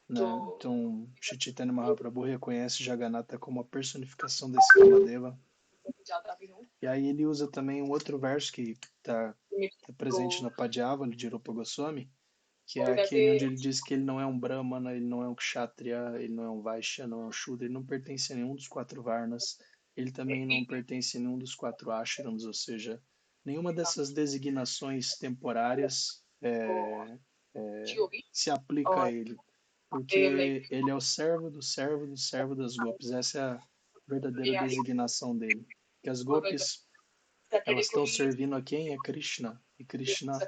né? Então Shri Chaitanya Mahaprabhu reconhece Jagannatha como a personificação desse Kamadeva. E aí ele usa também um outro verso que está presente no Padhyavali de Rupa Goswami, que é aquele onde ele diz que ele não é um Brahmana, ele não é um Kshatriya, ele não é um Vaishya, não é um Shudra, ele não pertence a nenhum dos 4 Varnas, ele também não pertence a nenhum dos 4 Ashrams, ou seja, nenhuma dessas designações temporárias se aplica a ele, porque ele é o servo do servo do servo das Gopis, essa é a verdadeira designação dele. Que as Gopis, elas estão servindo a quem? A Krishna, e Krishna,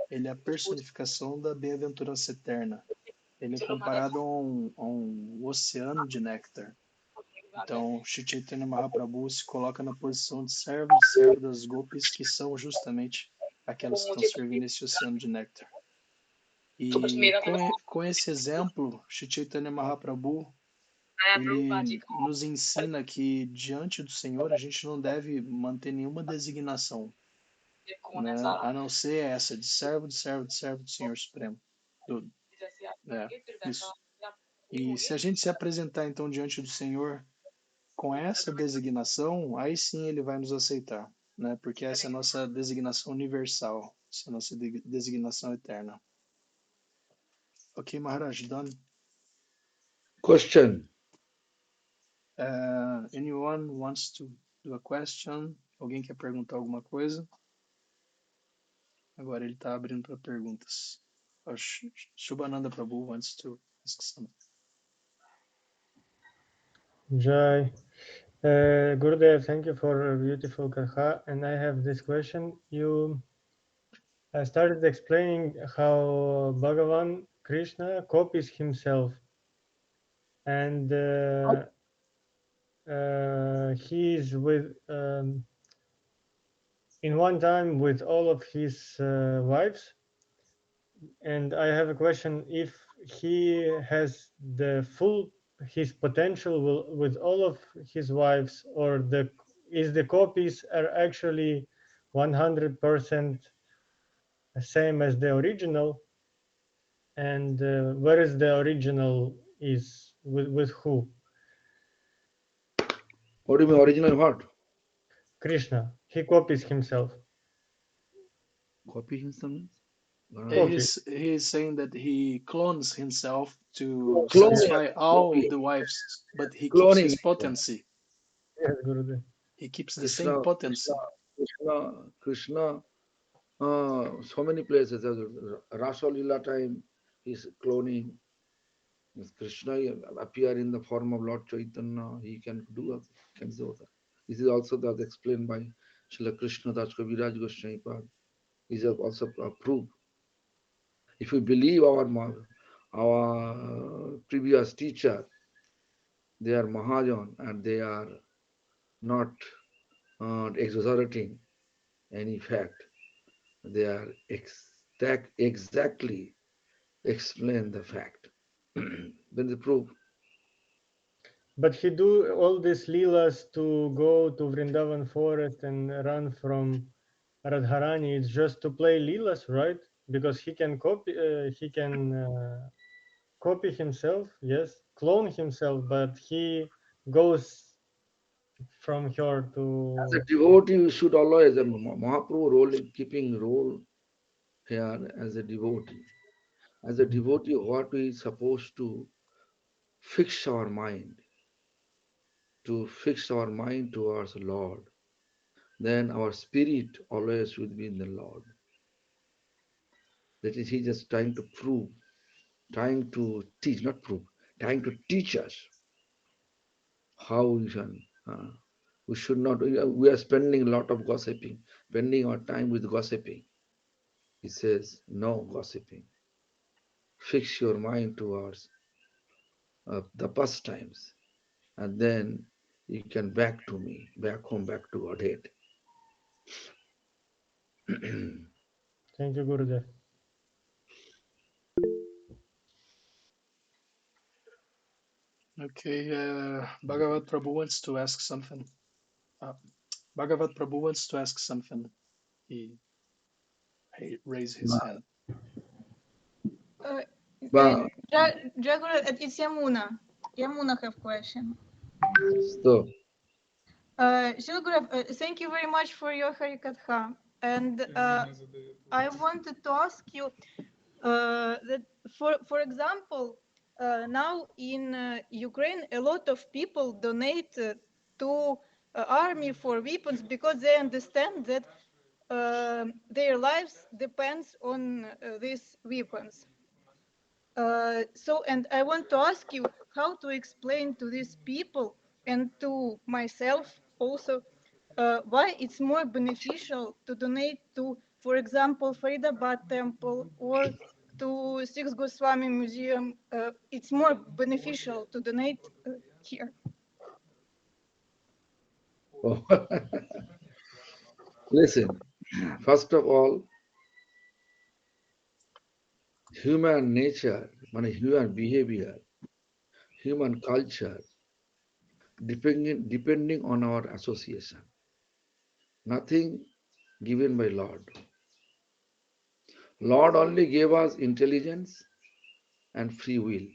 ele é a personificação da bem-aventurança eterna. Ele é comparado a um oceano de néctar. Então, Shri Chaitanya Mahaprabhu se coloca na posição de servo das Gopis, que são justamente aquelas que estão servindo esse oceano de néctar. E com esse exemplo, Shri Chaitanya Mahaprabhu, ele nos ensina que diante do Senhor a gente não deve manter nenhuma designação, né? A não ser essa de servo do Senhor Supremo. Isso. E se a gente se apresentar então diante do Senhor com essa designação, aí sim ele vai nos aceitar, né? Porque essa é a nossa designação universal, essa é a nossa designação eterna. Ok, Maharaj, done. Question. Anyone wants to do a question? Alguém quer perguntar alguma coisa? Agora ele está abrindo para perguntas. Shubhananda Prabhu wants to ask something. Jai. Gurudev, thank you for a beautiful katha. And I have this question. You started explaining how Bhagavan Krishna copies himself. And he is with, in one time with all of his wives. And I have a question, if he has the full his potential with all of his wives, or is the copies are actually 100% same as the original, and where is the original is with who? What do you mean original what? Krishna, he copies himself. Copy himself? He's saying that he clones himself to satisfy all the wives, but he keeps his potency. Yes, Gurudev. He keeps the same potency. Krishna, so many places. Rasa Lila time, is cloning. If Krishna appear in the form of Lord Chaitanya, he can do that. This is also that explained by Srila Krishna Das Kaviraj Goswami Pad. This is also a proof. If we believe our previous teacher, they are Mahajan and they are not exaggerating any fact. They are exactly explain the fact. Then the proof. But he do all these leelas to go to Vrindavan forest and run from Radharani. It's just to play leelas, right? Because he can copy himself, yes, clone himself, but he goes from her to. As a devotee, you should always, Mahaprabhu keeping role here as a devotee. As a devotee, what we supposed to fix our mind, towards the Lord. Then our spirit always will be in the Lord. That is, he just trying to prove, trying to teach, not prove, trying to teach us how we can. We should not. We are spending a lot of gossiping, spending our time with gossiping. He says, no gossiping. Fix your mind towards the past times, and then you can back to me, back home, back to Godhead. Thank you, Gurudev. Okay, Bhagavat Prabhu wants to ask something. Bhagavat Prabhu wants to ask something. He raised his hand. But, Jaguru, it's Yamuna. Yamuna have question. so, Shri Guru, thank you very much for your Harikatha. And I wanted to ask you that, for example, now in Ukraine, a lot of people donate to army for weapons because they understand that their lives depends on these weapons. And I want to ask you how to explain to these people and to myself also why it's more beneficial to donate to, for example, Faridabad Temple or to Six Goswami Museum. It's more beneficial to donate here. oh. Listen, first of all, human nature, human behavior, human culture, depending on our association. Nothing given by Lord. Lord only gave us intelligence and free will.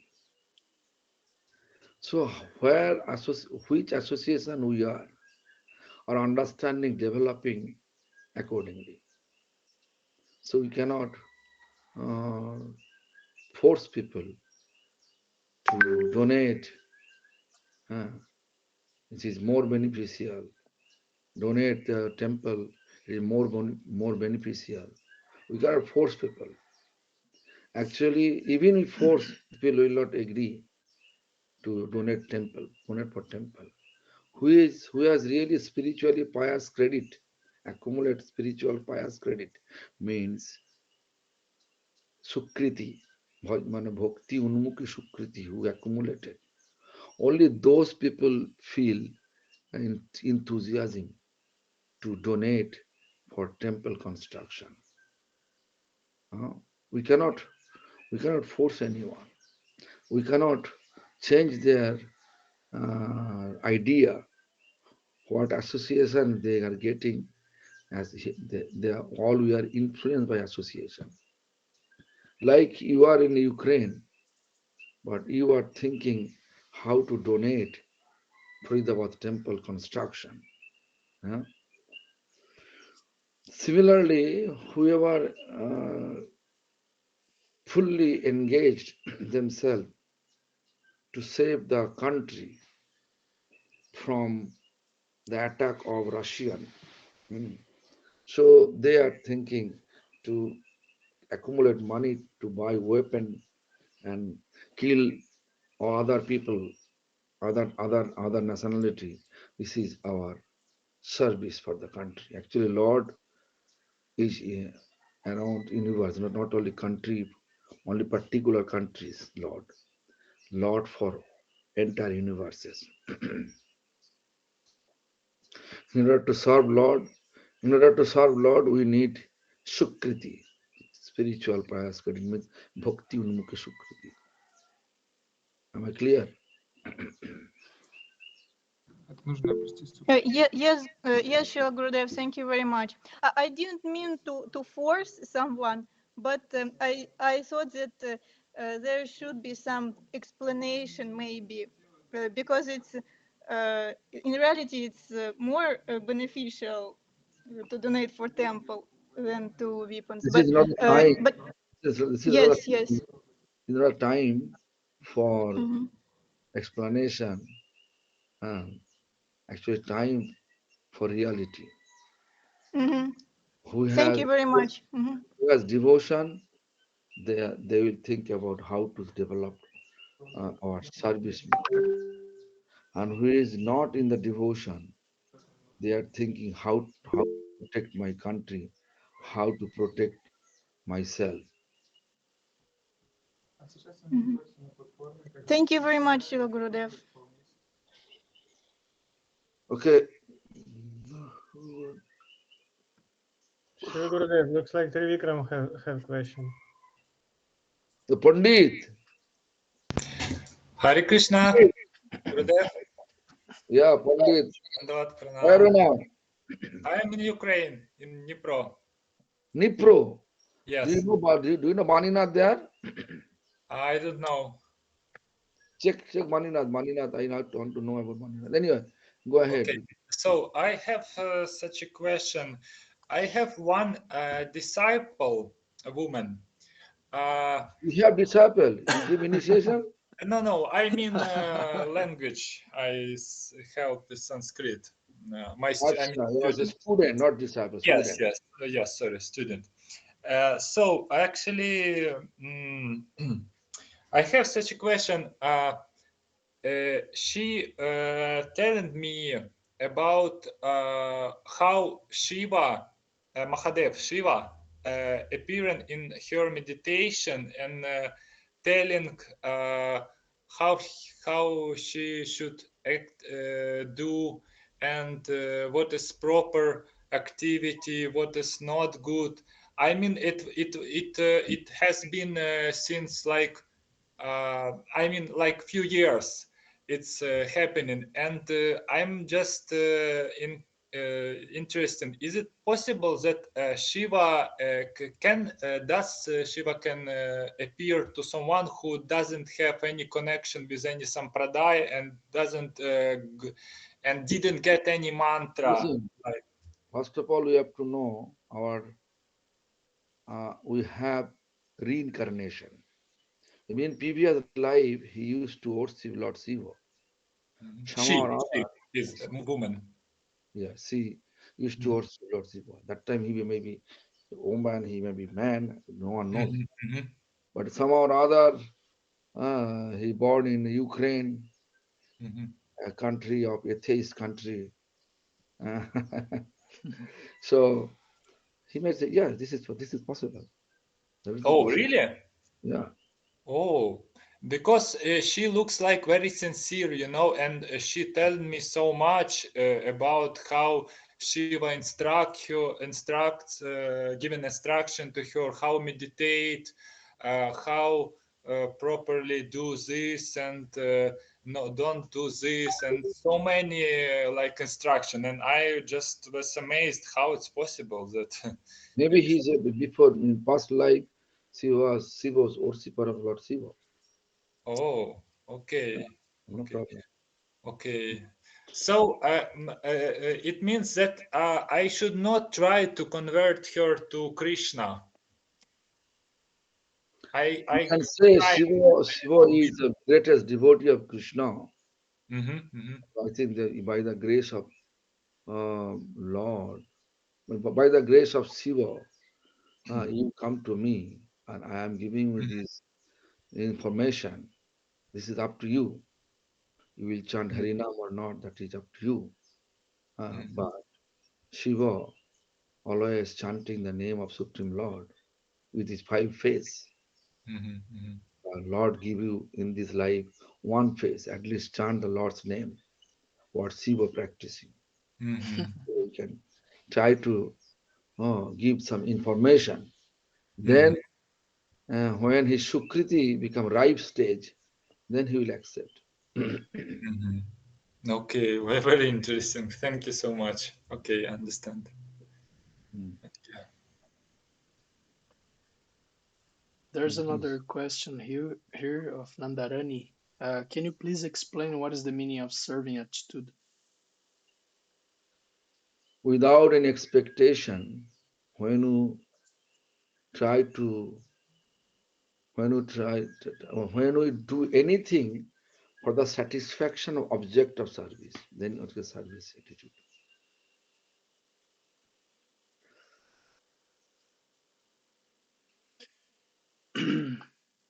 So which association we are, our understanding developing accordingly. So we cannot force people to donate. It is more beneficial. Donate the temple is more beneficial. We cannot force people. Actually, even if force, people will not agree to donate for temple. Who has really spiritually pious credit, accumulate spiritual pious credit, means sukriti, bhakti unmukhi sukriti, who accumulated. Only those people feel enthusiasm to donate for temple construction. We cannot force anyone. We cannot change their idea, what association they are getting, as they are all, we are influenced by association. Like you are in Ukraine, but you are thinking how to donate Faridabad temple construction. Similarly, whoever fully engaged themselves to save the country from the attack of Russian, so they are thinking to accumulate money to buy weapon and kill all other people, other nationality. This is our service for the country. Actually, Lord is around universe, not only country, only particular countries. Lord for entire universes. In order to serve Lord, we need Sukriti, spiritual prayers. It means Bhakti Unmukha Sukriti. Am I clear? Yes, Srila Gurudev, thank you very much. I didn't mean to force someone, but I thought that there should be some explanation maybe, because it's in reality it's more beneficial to donate for temple than to weapons. This is not time. But This is yes, yes. not time for Mhm. explanation. Actually, time for reality. Mhm. Who Thank you very much. Mhm. has devotion, they will think about how to develop our service. And who is not in the devotion, they are thinking how to protect my country, how to protect myself. Mhm. Thank you very much, Srila Gurudev. Okay. Shri Gurudev, looks like Trivikram have question. The Pandit. Hare Krishna, Gurudev. Yeah, Pandit. Dandavat Where pranam. now? I am in Ukraine, in Dnipro. Nipro. Yes. Do you know Maninath there? I don't know. Check Maninath. Maninath. I want to know about Maninath. Anyway, go ahead. Okay. So I have such a question. I have one disciple, a woman. You have disciple. You give initiation? No. I mean language. I help with Sanskrit. My was a student, not disciple. Yes, Student. yes. Sorry, student. So actually, I have such a question. She telling me about how Shiva, Mahadev Shiva, appearing in her meditation and telling how she should act, do, and what is proper activity, what is not good. I mean, it has been since like few years it's happening, and I'm just interested. Is it possible that Shiva Shiva can appear to someone who doesn't have any connection with any sampradaya and didn't get any mantra? Listen, first of all, we have to know we have reincarnation. I mean, previous life, he used to worship Lord Shiva. She is a woman. Yeah, she used to worship Lord Shiva. That time he may be a woman, he may be man, no one knows. But somehow or other, he born in Ukraine, a country of atheist country. So he may say, yeah, this is possible. Oh, really? Yeah. Oh, because she looks like very sincere, and she tells me so much about how Shiva instructs, giving instruction to her how meditate, how properly do this, and no, don't do this, and so many like instruction. And I just was amazed how it's possible that Maybe he's before in past life she was worshipper of Lord Shiva. Oh, okay. No problem. Okay. So it means that I should not try to convert her to Krishna. I can say Shiva is the greatest devotee of Krishna. I think that by the grace of Lord, by the grace of Shiva, you come to me and I am giving you this information. This is up to you. You will chant Harinam or not, that is up to you. But Shiva always chanting the name of Supreme Lord with his 5 face. Lord give you in this life 1 face, at least chant the Lord's name, what Shiva practicing. You can try to give some information. Then when his Sukriti become ripe stage, then he will accept. Okay, very interesting. Thank you so much. Okay, I understand. There's another question here of Nandarani. Can you please explain what is the meaning of serving attitude? Without any expectation, when you do anything for the satisfaction of object of service, then it is service attitude.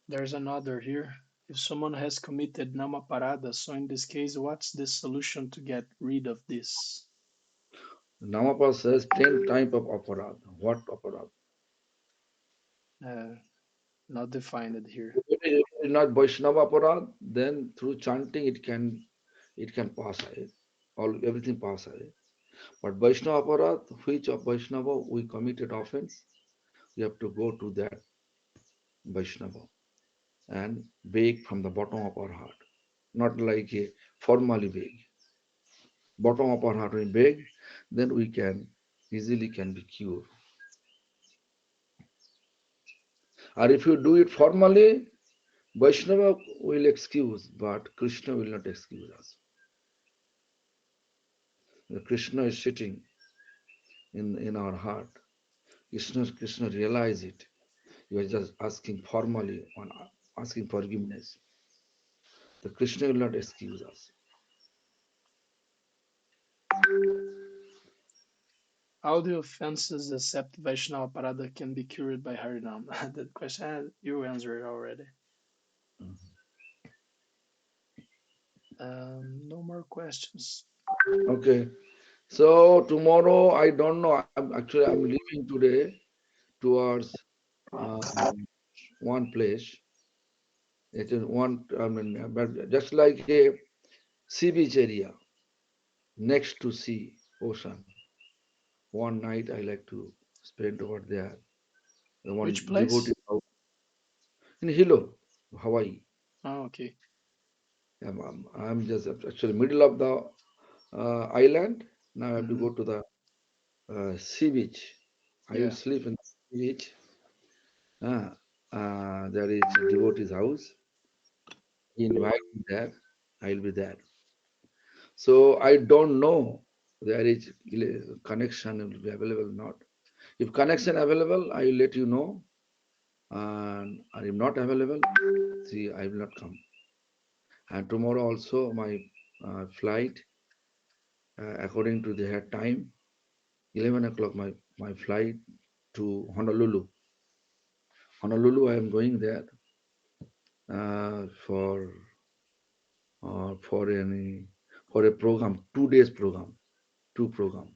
There's another here. If someone has committed Namaparada, so in this case, what's the solution to get rid of this? Namapada says 10 type of aparad. What aparad? Not defined here. If it is not Vaishnava aparad, then through chanting it can pass away. Everything pass away. But Vaishnava aparad, which of Vaishnava we committed offense, we have to go to that Vaishnava and beg from the bottom of our heart. Not like a formally beg. Bottom of our heart we beg, then we can easily be cured. Or if you do it formally, Vaishnava will excuse, but Krishna will not excuse us. Krishna is sitting in our heart. Krishna realize it. You are just asking formally, asking forgiveness. The Krishna will not excuse us. How the offenses except Vaishnava Parada can be cured by Harinam? That question, you answered already. No more questions. Okay. So tomorrow, I don't know. I'm leaving today towards one place. It is but just like a sea beach area next to sea, ocean. One night I like to spend over there. Which place? In Hilo, Hawaii. Oh, okay. I'm just actually middle of the island. Now I have to go to the sea beach. I will sleep in the sea beach. There is a devotee's house. He invited me there. I will be there. So I don't know there is connection will be available or not. If connection available, I will let you know. And if not available, see, I will not come. And tomorrow also my flight, according to their time, 11 o'clock my flight to Honolulu. Honolulu, I am going there for a program, 2 days program, 2 program.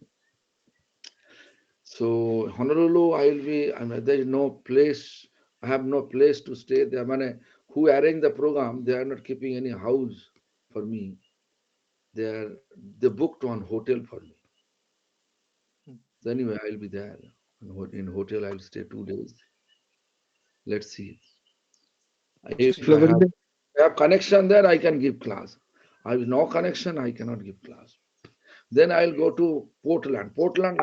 So Honolulu, I will be. There is no place. I have no place to stay there. Who arrange the program? They are not keeping any house for me. They booked one hotel for me. So anyway, I will be there. In hotel, I will stay 2 days. Let's see. If I have connection there, I can give class. I have no connection, I cannot give class. Then I will go to Portland. Portland,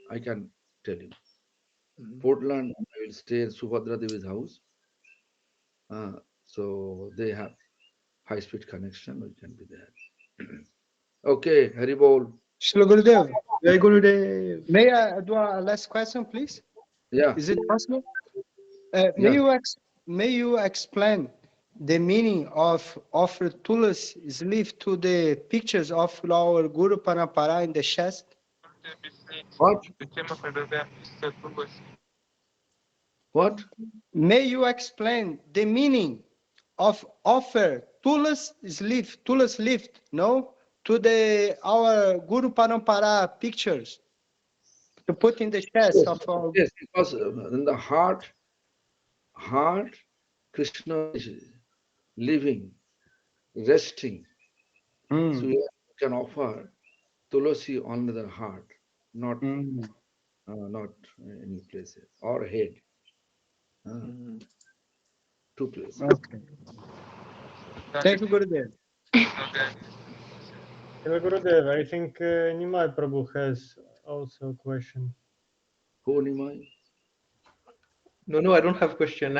I can tell you. Portland, I will stay in Subhadra Devi's house. So they have high-speed connection. We can be there. Okay, Haribol. Shri Gurudev. Jai Gurudev. May I do a last question, please? Yeah. Is it possible? May you explain the meaning of offer tulsi sleeve to the pictures of our Guru Parampara in the chest? What? What? May you explain the meaning offer tulas lift, no, to our Guru Parampara pictures to put in the chest Yes, of our. yes, because in the heart, Krishna is living, resting. So you can offer tulasi on the heart, not not any places or head. Two places. Okay. Thank you, Gurudev. Gurudev, I think Nimai Prabhu has also a question. Who Nimai? No, I don't have a question.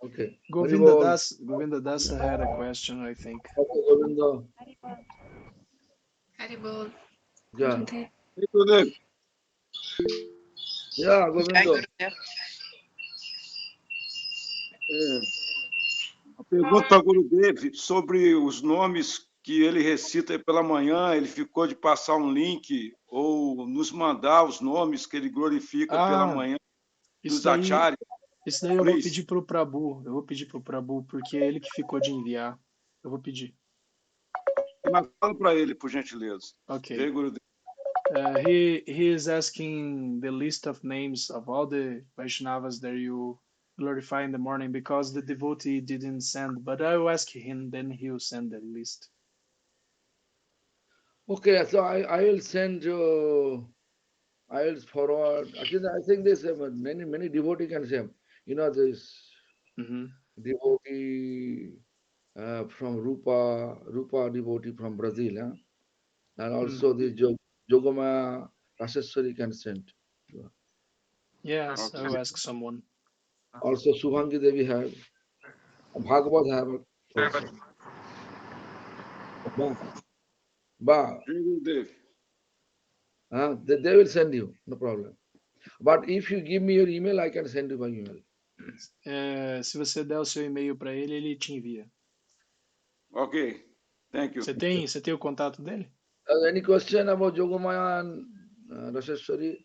Okay. Govinda Das had a question, I think. Okay, Govinda. Haribol. Yeah. Gurudev. Yeah, Govinda. A pergunta para o Gurudev sobre os nomes que ele recita pela manhã, ele ficou de passar um link ou nos mandar os nomes que ele glorifica pela manhã dos acharyas. Isso daí eu vou pedir para o Prabhu. Eu vou pedir para o Prabhu, porque é ele que ficou de enviar. Eu vou pedir. Mas fala para ele, por gentileza. Ok. Jai Gurudev. He is asking the list of names of all the Vaishnavas that you glorify in the morning because the devotee didn't send, but I will ask him, then he will send the list. Okay, so I will send you. I will forward. Actually, I think there's many devotee can say. You know this devotee from Rupa devotee from Brazil, huh? And also this Jogama Raseshwari can send. Yes, I will ask someone. Also Subhangi Devi have. Bhagavad have. Also. Ba. They will send you, no problem. But if you give me your email, I can send you by email. Se você der o seu e-mail para ele, ele te envia. Ok, thank you. Você tem o contato dele? Any question about Yogamaya and Raseshwari?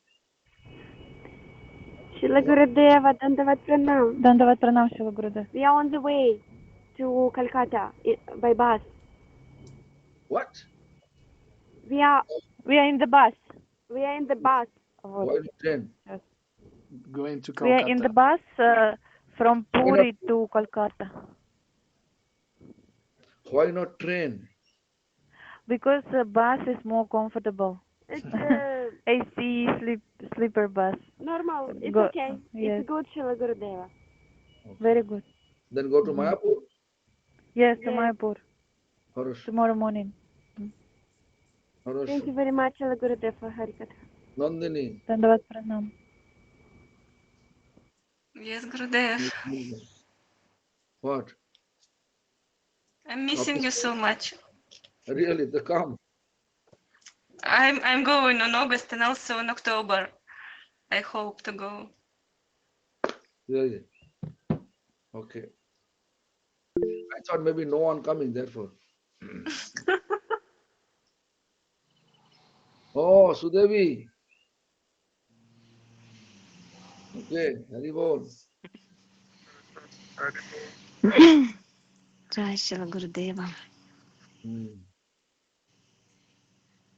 Shila Gurudeva, Dandavat Pranam. Dandavat Pranam, Shila Gurudev. We are on the way to Calcutta by bus. What? We are in the bus. We are in the bus. Why train? Yes. Going to Calcutta. We are in the bus from Puri to Kolkata. Why not train? Because the bus is more comfortable. It's AC sleeper bus. normal. It's okay. Yes. It's good, Shila Gurudeva. Very good. Then go to Mayapur? Yes, to Mayapur. Хорошо. Tomorrow morning. Thank you very much, Shila Gurudeva, for Harikatha. Nandini. Dandavat Pranam. Yes, Gurudev. What? I'm missing you so much. Really, they come. I'm going on August and also in October. I hope to go. Really? Okay. I thought maybe no one coming, therefore. Oh, Sudevi. Okay, Haribol. Jai Shila Gurudeva.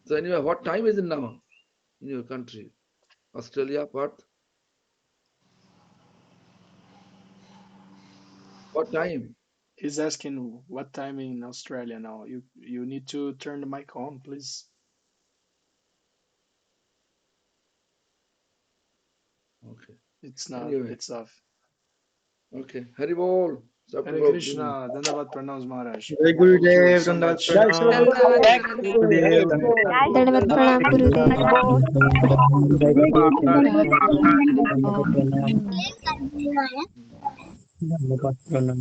So anyway, what time is it now in your country? Australia, Perth? What time? He's asking what time in Australia now. You need to turn the mic on, please. Okay. It's not. Anyway. It's off. Okay. Haribol. Hare Krishna. Dandavat Pranam Maharaj. Jai Gurudev. Dandavat Pranam. Dandavat Pranam,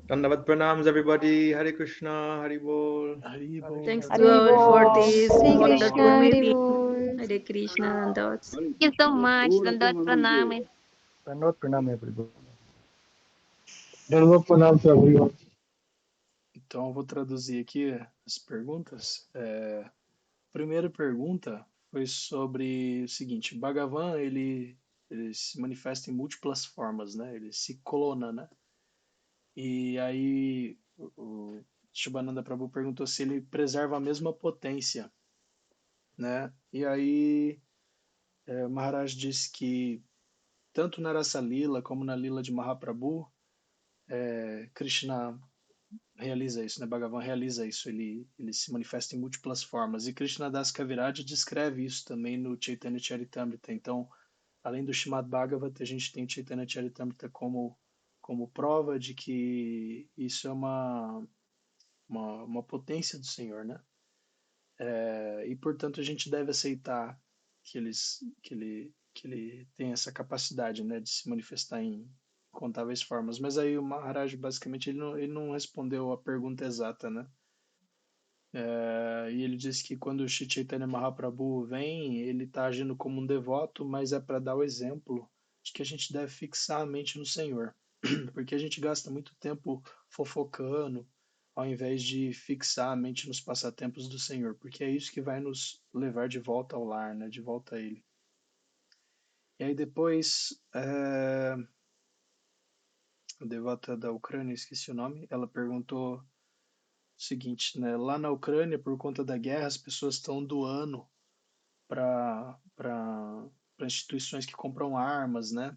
Dandavat Pranams, everybody. Hare Krishna, Hare Bol. Thanks God for this wonderful meeting. Hare Krishna, Dandavat. Thank you so much. Dandavat Pranam. Dandavat Pranam, everybody. Dandavat Pranam to everyone. Então, eu vou traduzir aqui as perguntas. Primeira pergunta foi sobre o seguinte: Bhagavan, ele se manifesta em múltiplas formas, né? Ele se clona, né? E aí o Shivananda Prabhu perguntou se ele preserva a mesma potência, né? E aí Maharaj disse que tanto na Rasa Lila como na Lila de Mahaprabhu, Krishna realiza isso, né? Bhagavan realiza isso, ele se manifesta em múltiplas formas. E Krishna Das Kaviraj descreve isso também no Chaitanya Charitamrita. Então, além do Srimad Bhagavata, a gente tem Chaitanya Charitamrita como prova de que isso é uma potência do Senhor, né? E, portanto, a gente deve aceitar que ele tem essa capacidade, né, de se manifestar em incontáveis formas. Mas aí o Maharaj, basicamente, ele não respondeu a pergunta exata, né? E ele disse que quando o Shri Chaitanya Mahaprabhu vem, ele está agindo como um devoto, mas é para dar o exemplo de que a gente deve fixar a mente no Senhor. Porque a gente gasta muito tempo fofocando, ao invés de fixar a mente nos passatempos do Senhor, porque é isso que vai nos levar de volta ao lar, né? De volta a Ele. E aí depois, a devota da Ucrânia, esqueci o nome, ela perguntou o seguinte, né? Lá na Ucrânia, por conta da guerra, as pessoas estão doando para instituições que compram armas, né?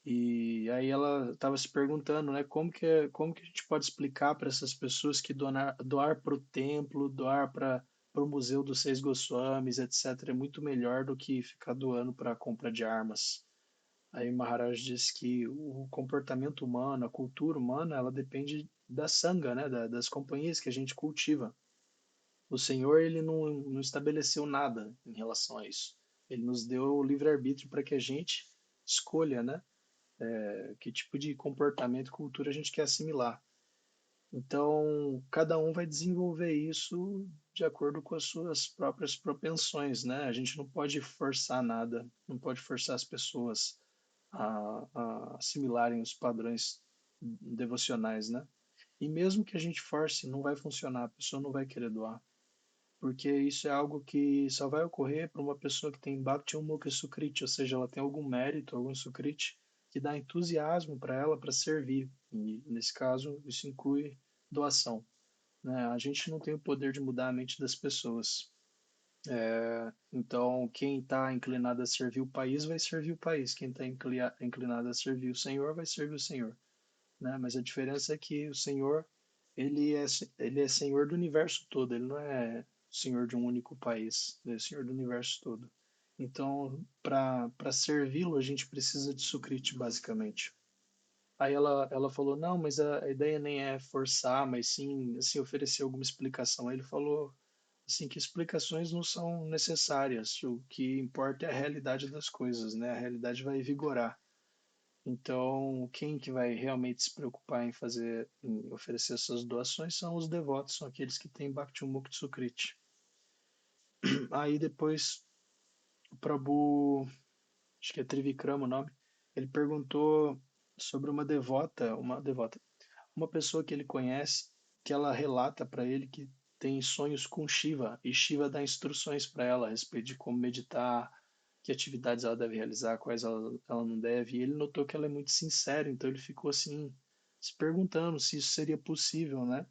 E aí ela estava se perguntando, né, como que a gente pode explicar para essas pessoas que doar para o templo, doar para o Museu dos Seis Goswamis, etc., é muito melhor do que ficar doando para a compra de armas. Aí Maharaj diz que o comportamento humano, a cultura humana, ela depende da sanga, né, das companhias que a gente cultiva. O Senhor, ele não estabeleceu nada em relação a isso. Ele nos deu o livre-arbítrio para que a gente escolha, né, que tipo de comportamento e cultura a gente quer assimilar. Então, cada um vai desenvolver isso de acordo com as suas próprias propensões, né? A gente não pode forçar nada, não pode forçar as pessoas a assimilarem os padrões devocionais, né? E mesmo que a gente force, não vai funcionar, a pessoa não vai querer doar, porque isso é algo que só vai ocorrer para uma pessoa que tem Bhakti Mukha Sukriti, ou seja, ela tem algum mérito, algum Sukriti, que dá entusiasmo para ela para servir. E, nesse caso, isso inclui doação, né? A gente não tem o poder de mudar a mente das pessoas. Então, quem está inclinado a servir o país vai servir o país. Quem está inclinado a servir o Senhor vai servir o Senhor, né? Mas a diferença é que o Senhor ele é Senhor do universo todo. Ele não é Senhor de um único país. Ele é Senhor do universo todo. Então, para servi-lo, a gente precisa de Sukriti, basicamente. Aí ela falou, não, mas a ideia nem é forçar, mas sim assim, oferecer alguma explicação. Aí ele falou assim que explicações não são necessárias. O que importa é a realidade das coisas, né? A realidade vai vigorar. Então, quem que vai realmente se preocupar em oferecer essas doações são os devotos, são aqueles que têm Bhakti Mukti Sukriti. Aí depois o Prabhu, acho que é Trivikrama o nome, ele perguntou sobre uma pessoa que ele conhece, que ela relata para ele que tem sonhos com Shiva, e Shiva dá instruções para ela a respeito de como meditar, que atividades ela deve realizar, quais ela não deve. E ele notou que ela é muito sincera, então ele ficou assim, se perguntando se isso seria possível, né?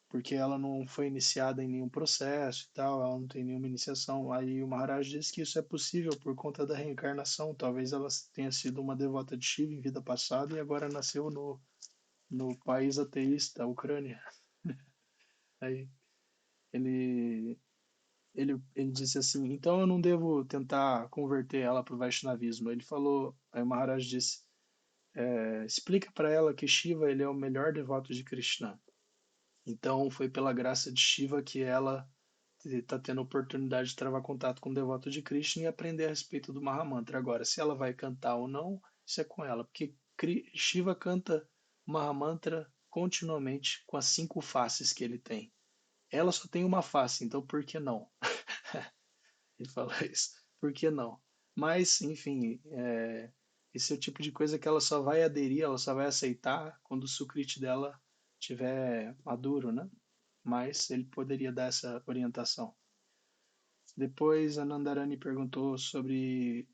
Porque ela não foi iniciada em nenhum processo e tal, ela não tem nenhuma iniciação. Aí o Maharaj disse que isso é possível por conta da reencarnação. Talvez ela tenha sido uma devota de Shiva em vida passada e agora nasceu no país ateísta, a Ucrânia. Aí ele, ele disse assim, então eu não devo tentar converter ela para o Vaishnavismo. Ele falou, aí o Maharaj disse, explica para ela que Shiva ele é o melhor devoto de Krishna. Então foi pela graça de Shiva que ela está tendo a oportunidade de travar contato com o devoto de Krishna e aprender a respeito do Mahamantra. Agora, se ela vai cantar ou não, isso é com ela, porque Shiva canta Mahamantra continuamente com as 5 faces que ele tem. Ela só tem uma face, então por que não? Ele fala isso, por que não? Mas, enfim, esse é o tipo de coisa que ela só vai aderir, ela só vai aceitar quando o sukriti dela tiver maduro, né? Mas ele poderia dar essa orientação. Depois a Nandarani perguntou sobre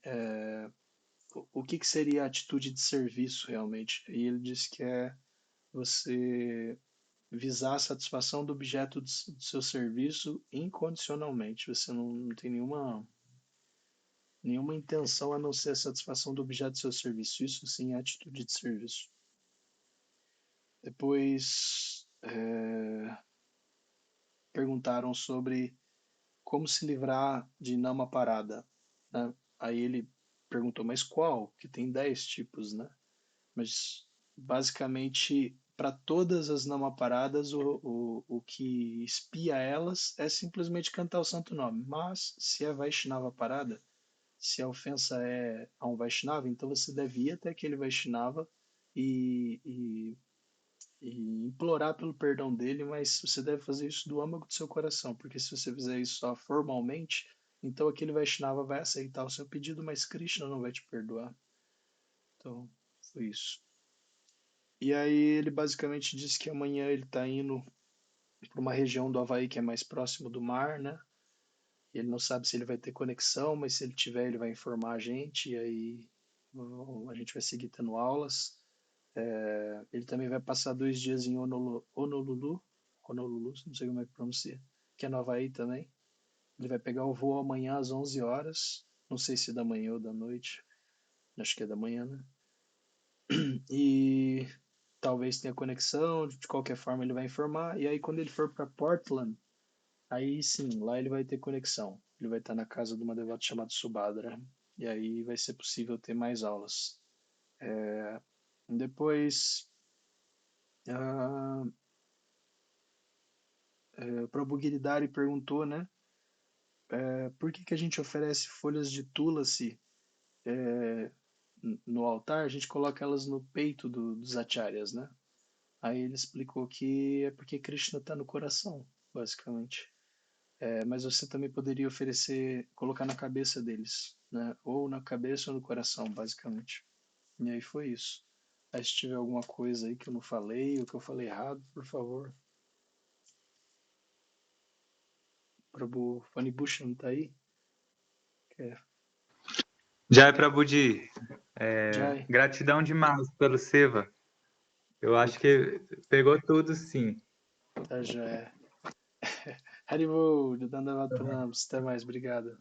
o que seria a atitude de serviço realmente. E ele disse que é você visar a satisfação do objeto do seu serviço incondicionalmente. Você não tem nenhuma intenção a não ser a satisfação do objeto do seu serviço. Isso sim é atitude de serviço. Depois perguntaram sobre como se livrar de Namaparada, né? Aí ele perguntou, mas qual? Que tem 10 tipos, né? Mas basicamente para todas as Namaparadas o que espia elas é simplesmente cantar o santo nome. Mas se é Vaishnava parada, se a ofensa é a um Vaishnava, então você deve ir até aquele Vaishnava e implorar pelo perdão dele, mas você deve fazer isso do âmago do seu coração, porque se você fizer isso só formalmente, então aquele Vaishnava vai aceitar o seu pedido, mas Krishna não vai te perdoar. Então, foi isso. E aí ele basicamente disse que amanhã ele está indo para uma região do Havaí que é mais próximo do mar, né? Ele não sabe se ele vai ter conexão, mas se ele tiver, ele vai informar a gente, e aí a gente vai seguir tendo aulas. Ele também vai passar 2 dias em Honolulu, não sei como é que pronuncia, que é no Havaí também. Ele vai pegar o voo amanhã às 11 horas, não sei se da manhã ou da noite, acho que é da manhã, né? E talvez tenha conexão, de qualquer forma ele vai informar, e aí quando ele for para Portland, aí sim, lá ele vai ter conexão. Ele vai estar na casa de uma devota chamada Subhadra, e aí vai ser possível ter mais aulas. Depois, o Prabhu Giridhari perguntou, né? Por que a gente oferece folhas de tulasi no altar? A gente coloca elas no peito dos acharyas, né? Aí ele explicou que é porque Krishna está no coração, basicamente. Mas você também poderia oferecer, colocar na cabeça deles, né? Ou na cabeça ou no coração, basicamente. E aí foi isso. Aí se tiver alguma coisa aí que eu não falei, ou que eu falei errado, por favor. Prabhu Fanibhushan tá aí? Jai Prabhuji, Jai. gratidão demais pelo Seva. Eu acho que pegou tudo, sim. Tá, já é. Haribol, Dandavat Pranams, até mais, obrigado.